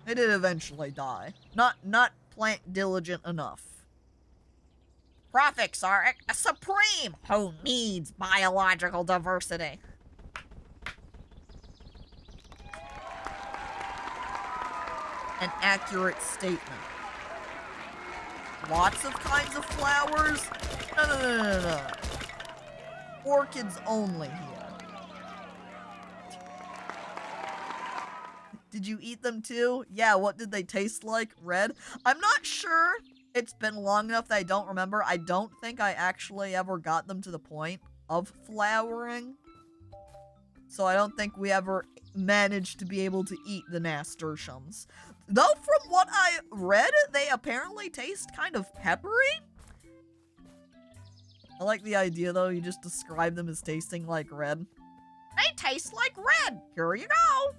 they did eventually die. Not plant diligent enough. Profits are supreme! Who needs biological diversity? An accurate statement. Lots of kinds of flowers? No. Orchids only here. Did you eat them too? Yeah, what did they taste like? Red? I'm not sure. It's been long enough that I don't remember. I don't think I actually ever got them to the point of flowering. So I don't think we ever managed to be able to eat the nasturtiums. Though from what I read, they apparently taste kind of peppery. I like the idea though, you just describe them as tasting like red. They taste like red! Here you go!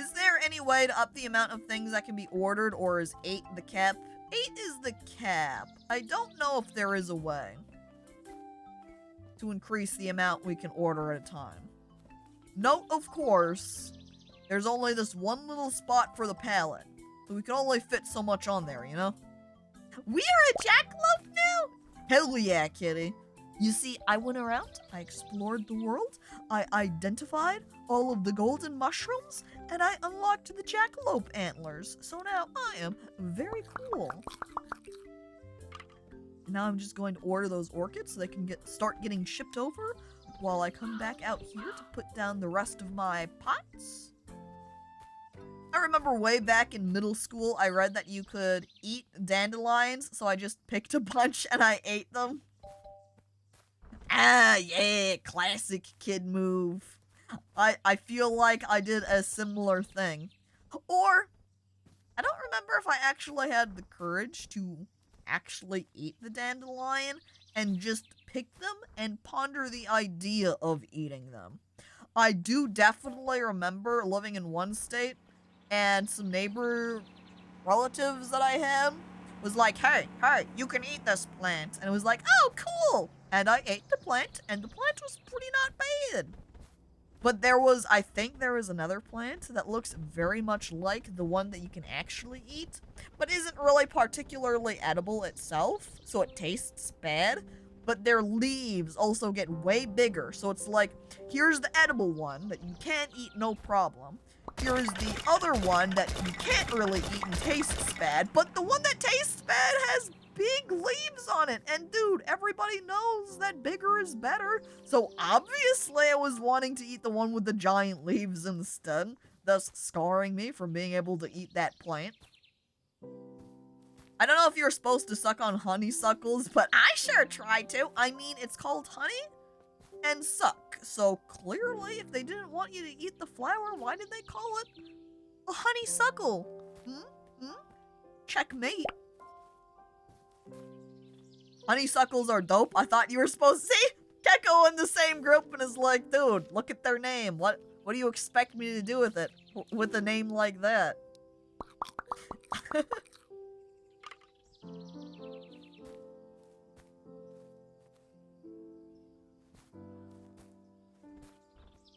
Is there any way to up the amount of things that can be ordered, or is 8 the cap? 8 is the cap. I don't know if there is a way to increase the amount we can order at a time. Note, of course, there's only this one little spot for the pallet, so we can only fit so much on there, you know? We are a jackalope now? Hell yeah, kitty. You see, I went around, I explored the world, I identified all of the golden mushrooms, and I unlocked the jackalope antlers. So now I am very cool. Now I'm just going to order those orchids so they can start getting shipped over while I come back out here to put down the rest of my pots. I remember way back in middle school, I read that you could eat dandelions, so I just picked a bunch and I ate them. Ah, yeah, classic kid move. I feel like I did a similar thing. Or, I don't remember if I actually had the courage to actually eat the dandelion and just pick them and ponder the idea of eating them. I do definitely remember living in one state and some neighbor relatives that I had was like, hey, you can eat this plant. And it was like, oh, cool. And I ate the plant, and the plant was pretty not bad. But I think there was another plant that looks very much like the one that you can actually eat, but isn't really particularly edible itself, so it tastes bad. but their leaves also get way bigger. So it's like, here's the edible one that you can't eat, no problem. Here's the other one that you can't really eat and tastes bad, but the one that tastes bad has big leaves on it. And dude, everybody knows that bigger is better. So obviously I was wanting to eat the one with the giant leaves instead, thus scarring me from being able to eat that plant. I don't know if you're supposed to suck on honeysuckles, but I sure tried to. I mean, it's called honey and suck. So clearly, if they didn't want you to eat the flower, why did they call it a honeysuckle? Checkmate. Honeysuckles are dope. I thought you were supposed to see Gecko in the same group and is like, dude, look at their name. What do you expect me to do with it? With a name like that?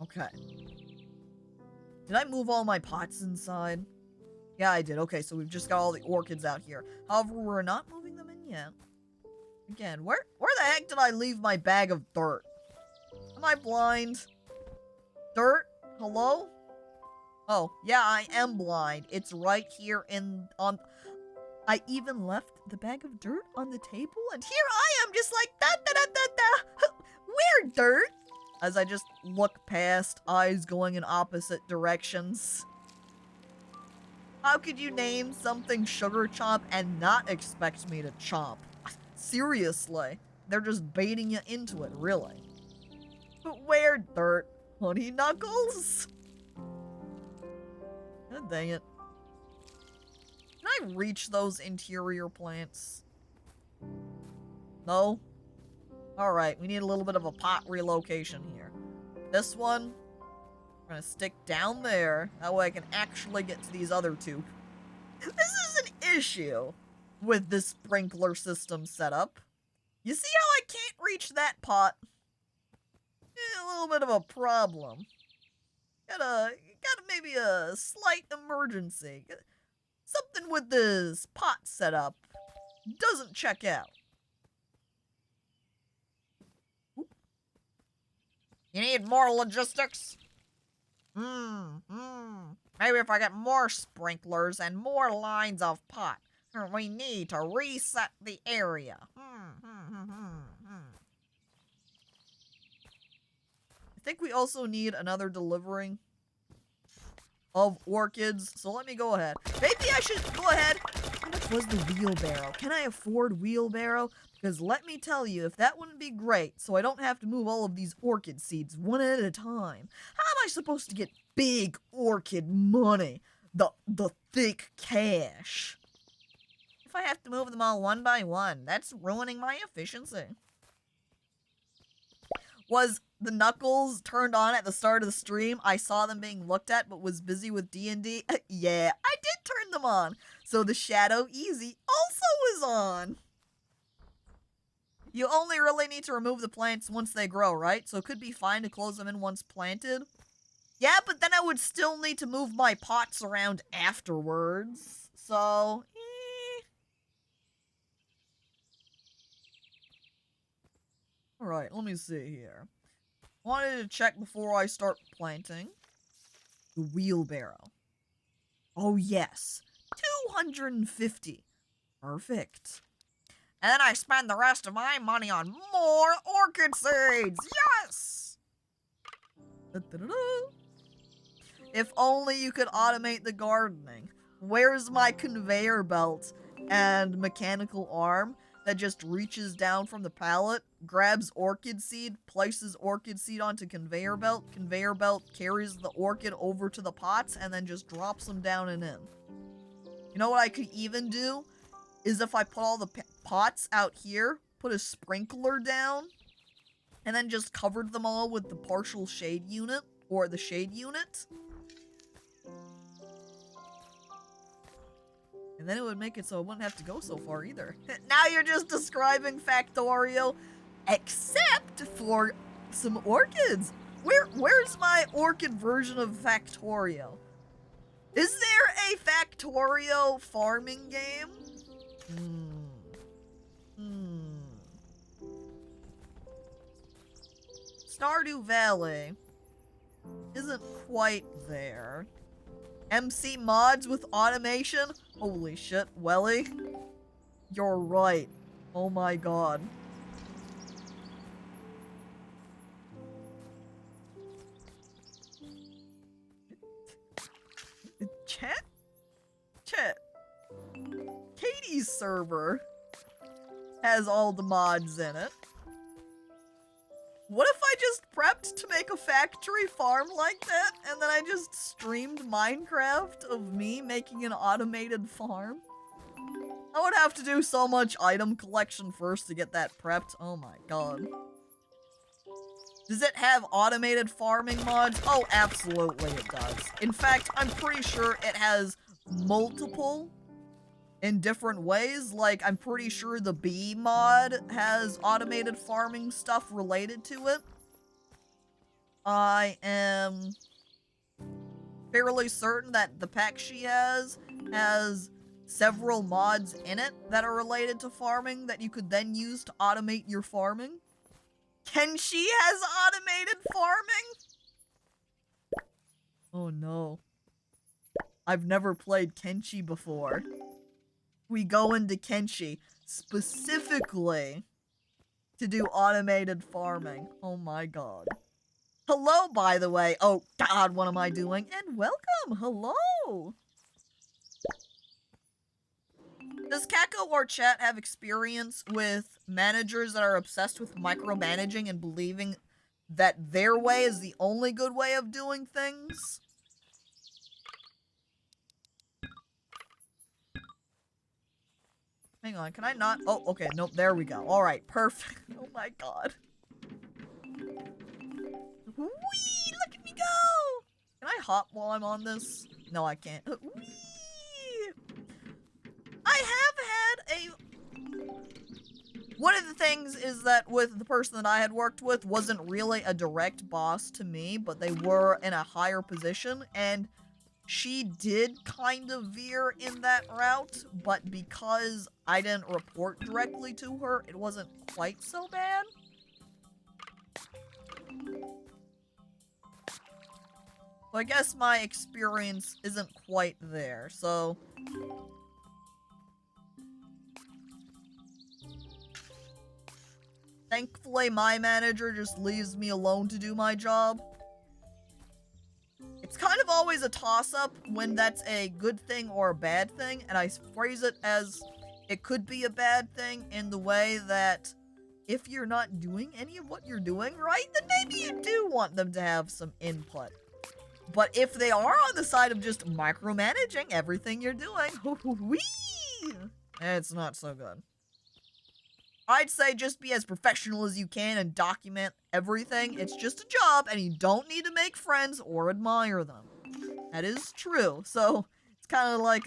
Okay. Did I move all my pots inside? Yeah, I did. Okay, so we've just got all the orchids out here. However, we're not moving them in yet. Again, where the heck did I leave my bag of dirt? Am I blind? Dirt? Hello? Oh, yeah, I am blind. It's right here I even left the bag of dirt on the table, and here I am just like, da-da-da-da-da. Where dirt? As I just look past, eyes going in opposite directions. How could you name something Sugar Chomp and not expect me to chomp? Seriously. They're just baiting you into it, really. But where dirt? Honey Knuckles? God dang it. Can I reach those interior plants? No? Alright, we need a little bit of a pot relocation here. This one, we're gonna stick down there. That way I can actually get to these other two. This is an issue with this sprinkler system setup. You see how I can't reach that pot? A little bit of a problem. Got maybe a slight emergency. Something with this pot setup doesn't check out. You need more logistics? Maybe if I get more sprinklers and more lines of pot, we need to reset the area. I think we also need another delivering of orchids, so let me go ahead. Maybe I should go ahead. How much was the wheelbarrow? Can I afford wheelbarrow? Because let me tell you, if that wouldn't be great, so I don't have to move all of these orchid seeds one at a time. How am I supposed to get big orchid money? The thick cash. If I have to move them all one by one, that's ruining my efficiency. Was the Knuckles turned on at the start of the stream? I saw them being looked at, but was busy with D&D. Yeah, I did turn them on. So the Shadow Easy also is on. You only really need to remove the plants once they grow, right? So it could be fine to close them in once planted. Yeah, but then I would still need to move my pots around afterwards. So, Alright, let me see here. Wanted to check before I start planting. The wheelbarrow. Oh yes, 250. Perfect. And then I spend the rest of my money on more orchid seeds! Yes! Da-da-da-da. If only you could automate the gardening. Where's my conveyor belt and mechanical arm that just reaches down from the pallet, grabs orchid seed, places orchid seed onto conveyor belt carries the orchid over to the pots, and then just drops them down and in. You know what I could even do? Is if I put all the pots out here, put a sprinkler down, and then just covered them all with the partial shade unit, or the shade unit. And then it would make it so it wouldn't have to go so far either. Now you're just describing Factorio, except for some orchids. Where's my orchid version of Factorio? Is there a Factorio farming game? Stardew Valley isn't quite there. MC mods with automation? Holy shit, Welly. You're right. Oh my god. Chat? Chat. Katie's server has all the mods in it. What if I just prepped to make a factory farm like that, and then I just streamed Minecraft of me making an automated farm? I would have to do so much item collection first to get that prepped. Oh my god. Does it have automated farming mods? Oh, absolutely it does. In fact, I'm pretty sure it has multiple in different ways. Like, I'm pretty sure the bee mod has automated farming stuff related to it. I am fairly certain that the pack she has several mods in it that are related to farming that you could then use to automate your farming. Kenshi has automated farming? Oh no. I've never played Kenshi before. We go into Kenshi specifically to do automated farming. Oh my god. Hello, by the way. Oh god, what am I doing? And welcome! Hello! Does Caco or chat have experience with managers that are obsessed with micromanaging and believing that their way is the only good way of doing things? Hang on, can I not? Oh, okay, nope, there we go. Alright, perfect. Oh my god. Whee! Look at me go! Can I hop while I'm on this? No, I can't. Whee! I have had a... One of the things is that with the person that I had worked with wasn't really a direct boss to me, but they were in a higher position, and she did kind of veer in that route, but because I didn't report directly to her, it wasn't quite so bad. So I guess my experience isn't quite there, so... Thankfully, my manager just leaves me alone to do my job. It's kind of always a toss-up when that's a good thing or a bad thing, and I phrase it as it could be a bad thing in the way that if you're not doing any of what you're doing right, then maybe you do want them to have some input. But if they are on the side of just micromanaging everything you're doing, whee! It's not so good. I'd say just be as professional as you can and document everything. It's just a job, and you don't need to make friends or admire them. That is true. So, it's kind of like,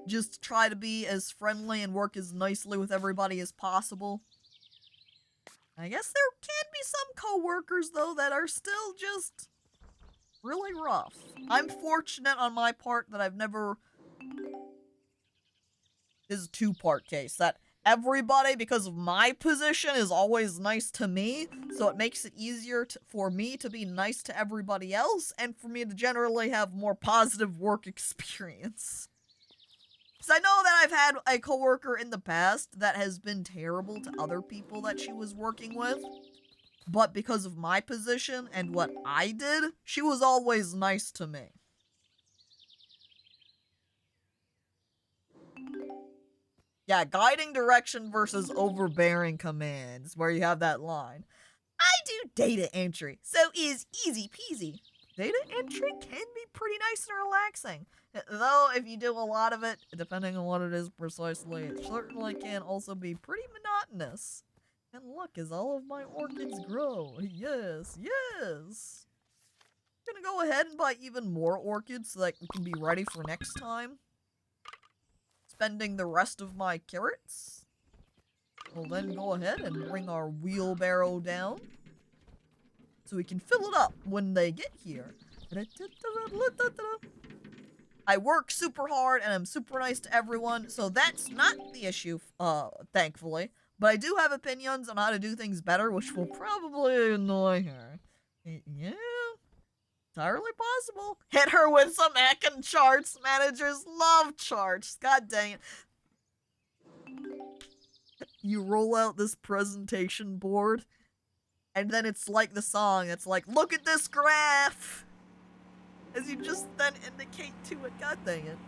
just try to be as friendly and work as nicely with everybody as possible. I guess there can be some coworkers, though, that are still just really rough. I'm fortunate on my part that I've never... This is a two-part case, that everybody, because of my position, is always nice to me, so it makes it easier for me to be nice to everybody else, and for me to generally have more positive work experience. Because I know that I've had a coworker in the past that has been terrible to other people that she was working with, but because of my position and what I did, she was always nice to me. Yeah, guiding direction versus overbearing commands, where you have that line. I do data entry, so is easy peasy. Data entry can be pretty nice and relaxing. Though, if you do a lot of it, depending on what it is precisely, it certainly can also be pretty monotonous. And look, as all of my orchids grow. Yes, yes. I'm gonna go ahead and buy even more orchids so that we can be ready for next time. Spending the rest of my carrots. We'll then go ahead and bring our wheelbarrow down so we can fill it up when they get here. I work super hard and I'm super nice to everyone, so that's not the issue, thankfully. But I do have opinions on how to do things better, which will probably annoy her. Yeah, entirely possible. Hit her with some heckin' charts. Managers love charts. God dang it. You roll out this presentation board, and then it's like the song. It's like, look at this graph! As you just then indicate to it. God dang it.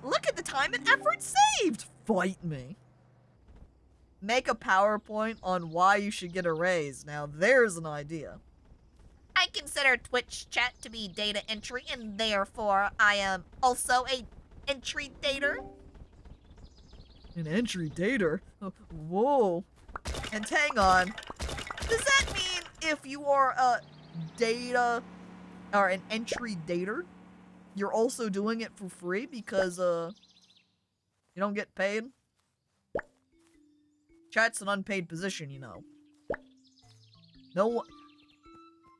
Look at the time and effort saved! Fight me. Make a PowerPoint on why you should get a raise. Now there's an idea. I consider Twitch chat to be data entry, and therefore I am also a entry dater. An entry dater? Oh, whoa. And hang on. Does that mean if you are a data or an entry dater, you're also doing it for free because you don't get paid? Chat's an unpaid position, you know. No one.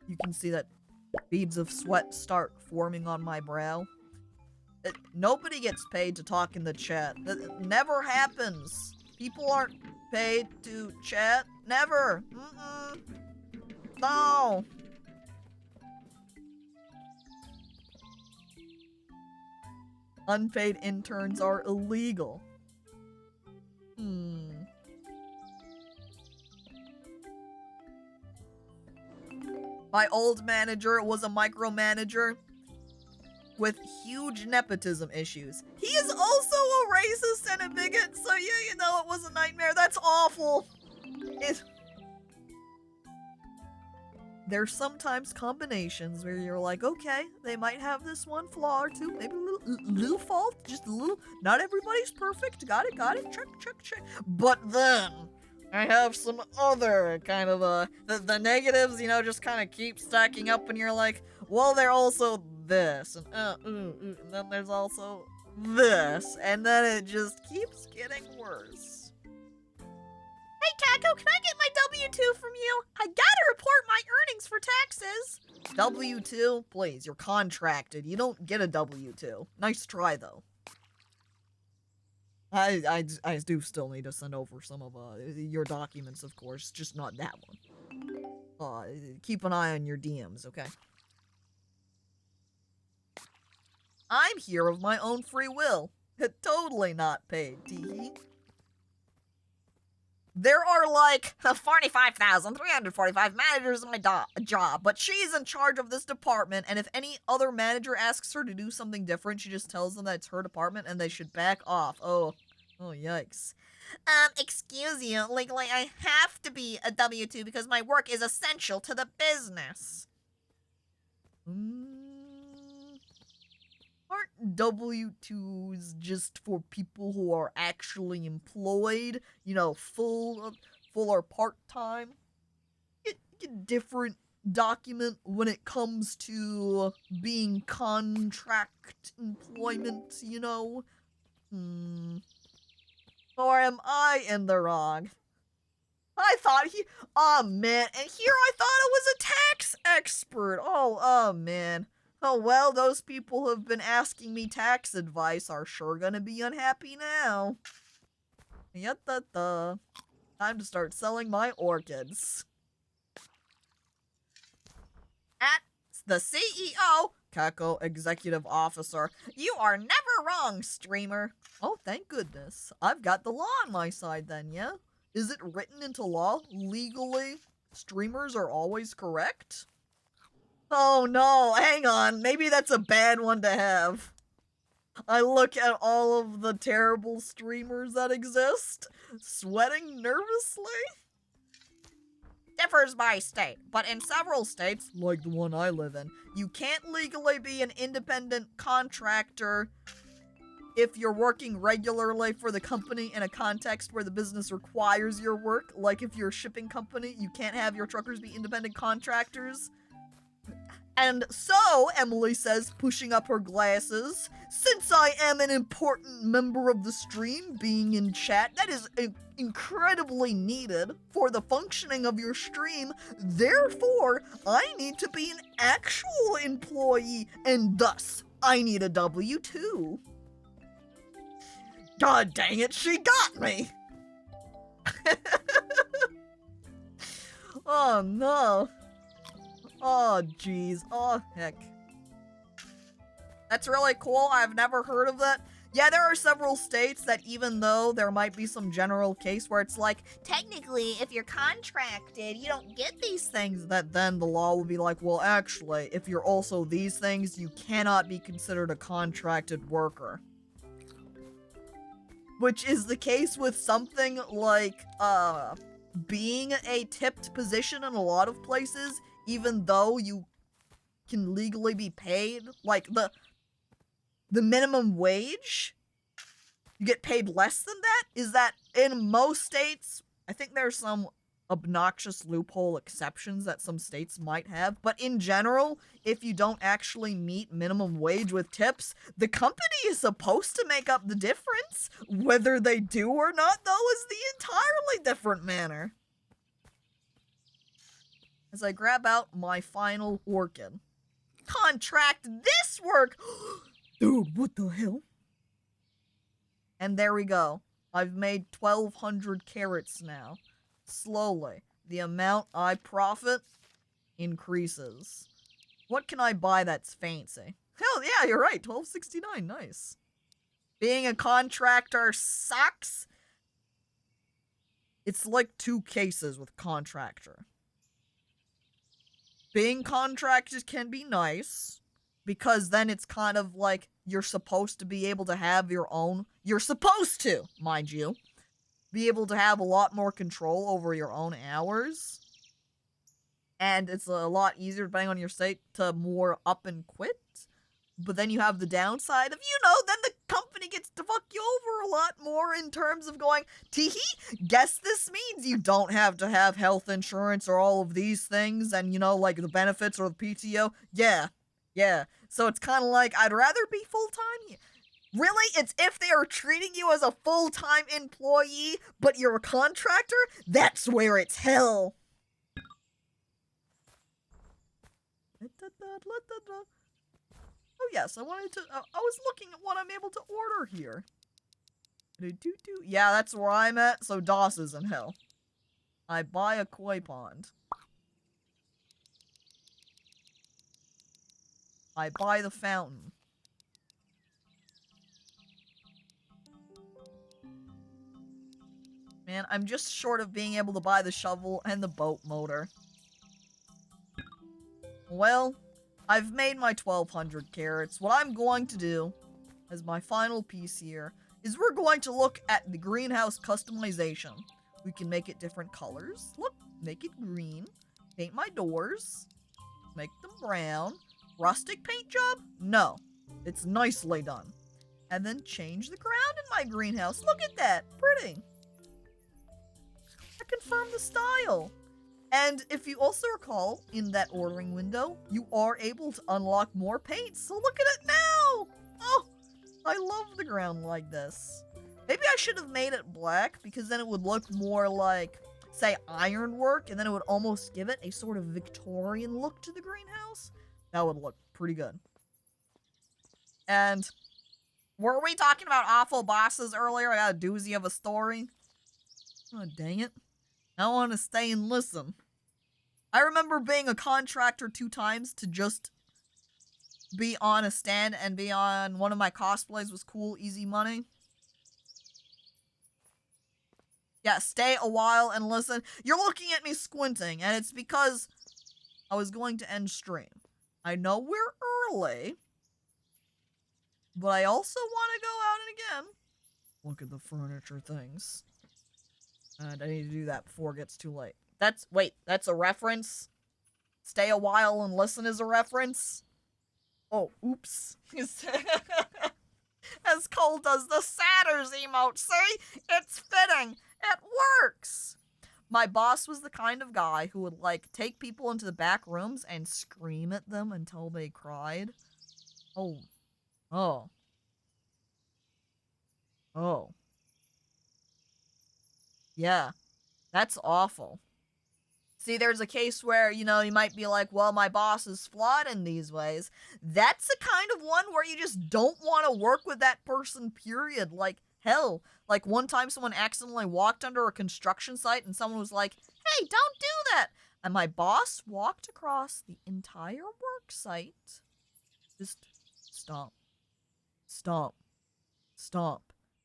You can see that beads of sweat start forming on my brow. Nobody gets paid to talk in the chat. That never happens. People aren't paid to chat. Never. No. Unpaid interns are illegal. My old manager was a micromanager with huge nepotism issues. He is also a racist and a bigot, so yeah, you know, it was a nightmare. That's awful. There's sometimes combinations where you're like, okay, they might have this one flaw or two, maybe a little fault, just a little. Not everybody's perfect. Got it, check. But then I have some other kind of the negatives, you know, just kind of keep stacking up, and you're like, well, they're also this, and and then there's also this, and then it just keeps getting worse. Hey, Caco, can I get my W-2 from you? I gotta report my earnings for taxes. W-2? Please, you're contracted. You don't get a W-2. Nice try, though. I do still need to send over some of your documents, of course, just not that one. Keep an eye on your DMs, okay? I'm here of my own free will. Totally not paid, teehee. There are like 45,345 managers in my job, but she's in charge of this department, and if any other manager asks her to do something different, she just tells them that it's her department and they should back off. Oh, yikes. Excuse you, legally I have to be a W-2 because my work is essential to the business. Aren't W-2s just for people who are actually employed? You know, full or part-time? Get a different document when it comes to being contract employment, you know? Or am I in the wrong? I thought oh man, and here I thought it was a tax expert. Oh man. Oh well, those people who have been asking me tax advice are sure gonna be unhappy now. Yatta. Time to start selling my orchids. At the CEO, Caco Executive Officer. You are never wrong, streamer. Oh, thank goodness. I've got the law on my side then, yeah? Is it written into law? Legally, streamers are always correct? Oh no, hang on. Maybe that's a bad one to have. I look at all of the terrible streamers that exist, sweating nervously. Differs by state, but in several states, like the one I live in, you can't legally be an independent contractor if you're working regularly for the company in a context where the business requires your work. Like if you're a shipping company, you can't have your truckers be independent contractors. And so, Emily says, pushing up her glasses, since I am an important member of the stream, being in chat, that is incredibly needed for the functioning of your stream. Therefore, I need to be an actual employee, and thus, I need a W-2. God dang it, she got me! Oh, no. Oh, jeez. Oh, heck. That's really cool. I've never heard of that. Yeah, there are several states that even though there might be some general case where it's like, Technically, if you're contracted, you don't get these things. that then the law will be like, well, actually, if you're also these things, you cannot be considered a contracted worker. Which is the case with something like, being a tipped position in a lot of places, even though you can legally be paid, like, the minimum wage, you get paid less than that, is that in most states, I think there's some obnoxious loophole exceptions that some states might have, but in general, if you don't actually meet minimum wage with tips, the company is supposed to make up the difference. Whether they do or not, though, is the entirely different matter. As I grab out my final orchid. Contract this work! Dude, what the hell? And there we go. I've made 1,200 carrots now. Slowly, the amount I profit increases. What can I buy that's fancy? Hell yeah, you're right. 1269, nice. Being a contractor sucks. It's like two cases with contractor. Being contracted can be nice, because then it's kind of like you're supposed to be able to have your own... You're supposed to, mind you, be able to have a lot more control over your own hours. And it's a lot easier, depending on your state, to more up and quit. But then you have the downside of, then the company gets to fuck you over a lot more in terms of going, teehee, guess this means you don't have to have health insurance or all of these things and, like the benefits or the PTO. Yeah. So it's kind of like, I'd rather be full-time. Really? It's if they are treating you as a full-time employee, but you're a contractor? That's where it's hell. Oh yes, I was looking at what I'm able to order here. Yeah, that's where I'm at, so DOS is in hell. I buy a koi pond. I buy the fountain. Man, I'm just short of being able to buy the shovel and the boat motor. Well, I've made my 1,200 carrots. What I'm going to do, as my final piece here, is we're going to look at the greenhouse customization. We can make it different colors. Look, make it green. Paint my doors. Make them brown. Rustic paint job? No. It's nicely done. And then change the ground in my greenhouse. Look at that. Pretty. I confirm the style. And if you also recall, in that ordering window, you are able to unlock more paints. So look at it now! Oh, I love the ground like this. Maybe I should have made it black, because then it would look more like, say, ironwork, and then it would almost give it a sort of Victorian look to the greenhouse. That would look pretty good. And were we talking about awful bosses earlier? I got a doozy of a story. Oh, dang it. I want to stay and listen. I remember being a contractor 2 times to just be on a stand and be on one of my cosplays was cool, easy money. Yeah, stay a while and listen. You're looking at me squinting, and it's because I was going to end stream. I know we're early, but I also want to go out and again look at the furniture things. And I need to do that before it gets too late. That's a reference? Stay a while and listen is a reference? Oh, oops. As Cole does the Satters emote, see? It's fitting. It works. My boss was the kind of guy who would, take people into the back rooms and scream at them until they cried. Oh. Yeah, that's awful. See, there's a case where, you might be like, well, my boss is flawed in these ways. That's the kind of one where you just don't want to work with that person, period. hell. Like, one time someone accidentally walked under a construction site and someone was like, hey, don't do that! And my boss walked across the entire work site. Just stomp, stomp, stomp.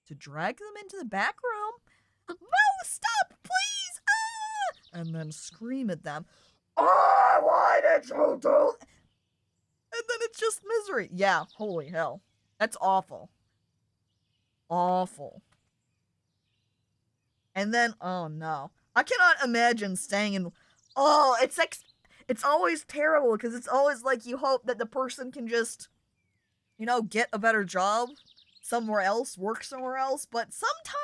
To drag them into the back room. No, stop, please! Ah! And then scream at them. Oh, why did you do? And then it's just misery. Yeah, holy hell. That's awful. Awful. And then, oh no. I cannot imagine staying in... Oh, it's like... It's always terrible, because it's always like you hope that the person can just, you know, get a better job somewhere else, work somewhere else, but sometimes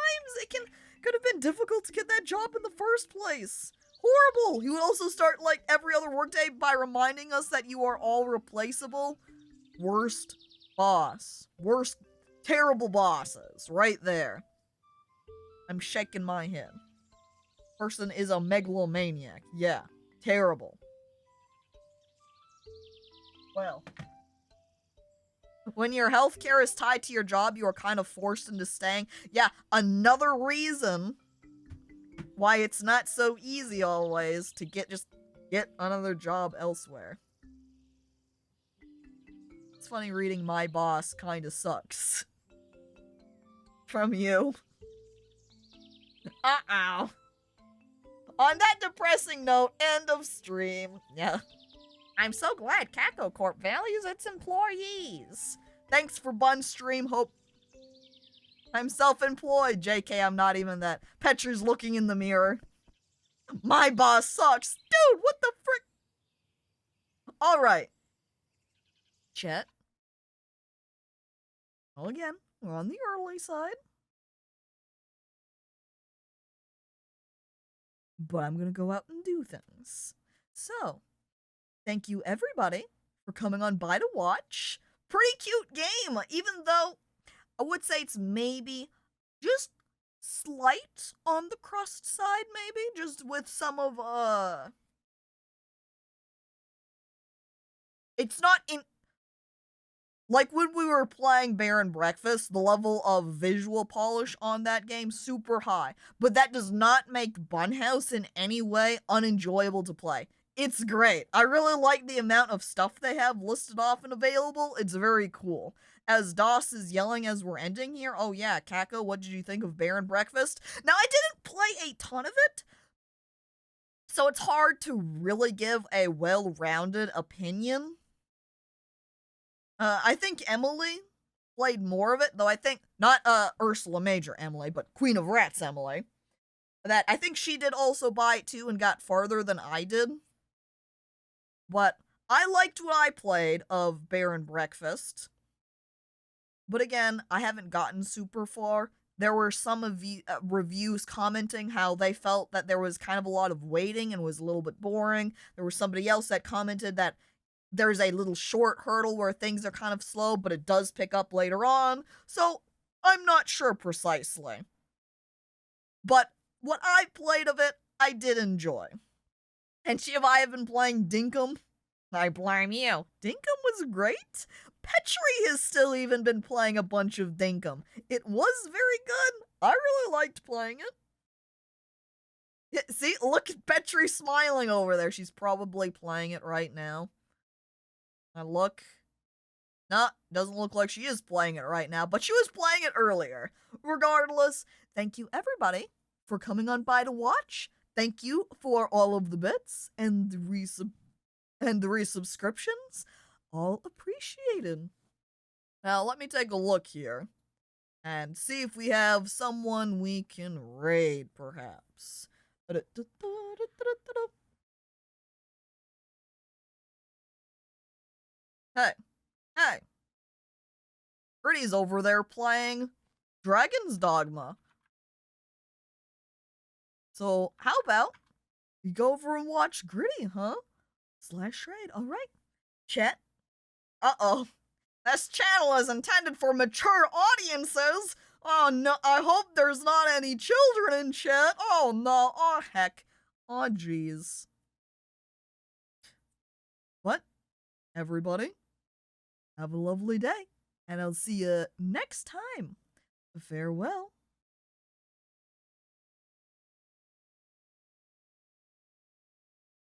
it could have been difficult to get that job in the first place. Horrible! You would also start, like, every other workday by reminding us that you are all replaceable. Worst boss. Worst, terrible bosses. Right there. I'm shaking my head. Person is a megalomaniac. Yeah. Terrible. Well. When your healthcare is tied to your job, you are kind of forced into staying. Yeah, another reason why it's not so easy always to get another job elsewhere. It's funny reading my boss kinda sucks. From you. Uh-oh. On that depressing note, end of stream. Yeah. I'm so glad Caco Corp values its employees. Thanks for Bun Stream. Hope I'm self-employed. JK, I'm not even that. Petra's looking in the mirror. My boss sucks. Dude, what the frick? Alright. Chat. Well, again, we're on the early side. But I'm gonna go out and do things. So, thank you everybody for coming on by to watch. Pretty cute game, even though I would say it's maybe just slight on the crust side, maybe, just with some of, it's not in, like when we were playing Bear and Breakfast, the level of visual polish on that game, super high. But that does not make Bunhouse in any way unenjoyable to play. It's great. I really like the amount of stuff they have listed off and available. It's very cool. As DOS is yelling as we're ending here, oh yeah, Caco, what did you think of Bear and Breakfast? Now, I didn't play a ton of it, so it's hard to really give a well-rounded opinion. I think Emily played more of it, though I think, not Ursula Major Emily, but Queen of Rats Emily. That I think she did also buy it too and got farther than I did. But I liked what I played of Bear and Breakfast. But again, I haven't gotten super far. There were some of the reviews commenting how they felt that there was kind of a lot of waiting and was a little bit boring. There was somebody else that commented that there's a little short hurdle where things are kind of slow, but it does pick up later on. So I'm not sure precisely. But what I played of it, I did enjoy. And if I have been playing Dinkum, I blame you. Dinkum was great. Petri has still even been playing a bunch of Dinkum. It was very good. I really liked playing it. Yeah, see, look at Petri smiling over there. She's probably playing it right now. I look. No, doesn't look like she is playing it right now, but she was playing it earlier. Regardless, thank you everybody for coming on by to watch. Thank you for all of the bits and the resubscriptions. All appreciated. Now, let me take a look here and see if we have someone we can raid, perhaps. Hey. Gritty's over there playing Dragon's Dogma. So, how about we go over and watch Gritty, huh? /raid. Alright. Chat. Uh-oh. This channel is intended for mature audiences. Oh no, I hope there's not any children in chat. Oh no, oh heck. Oh jeez. What? Everybody, have a lovely day. And I'll see you next time Farewell.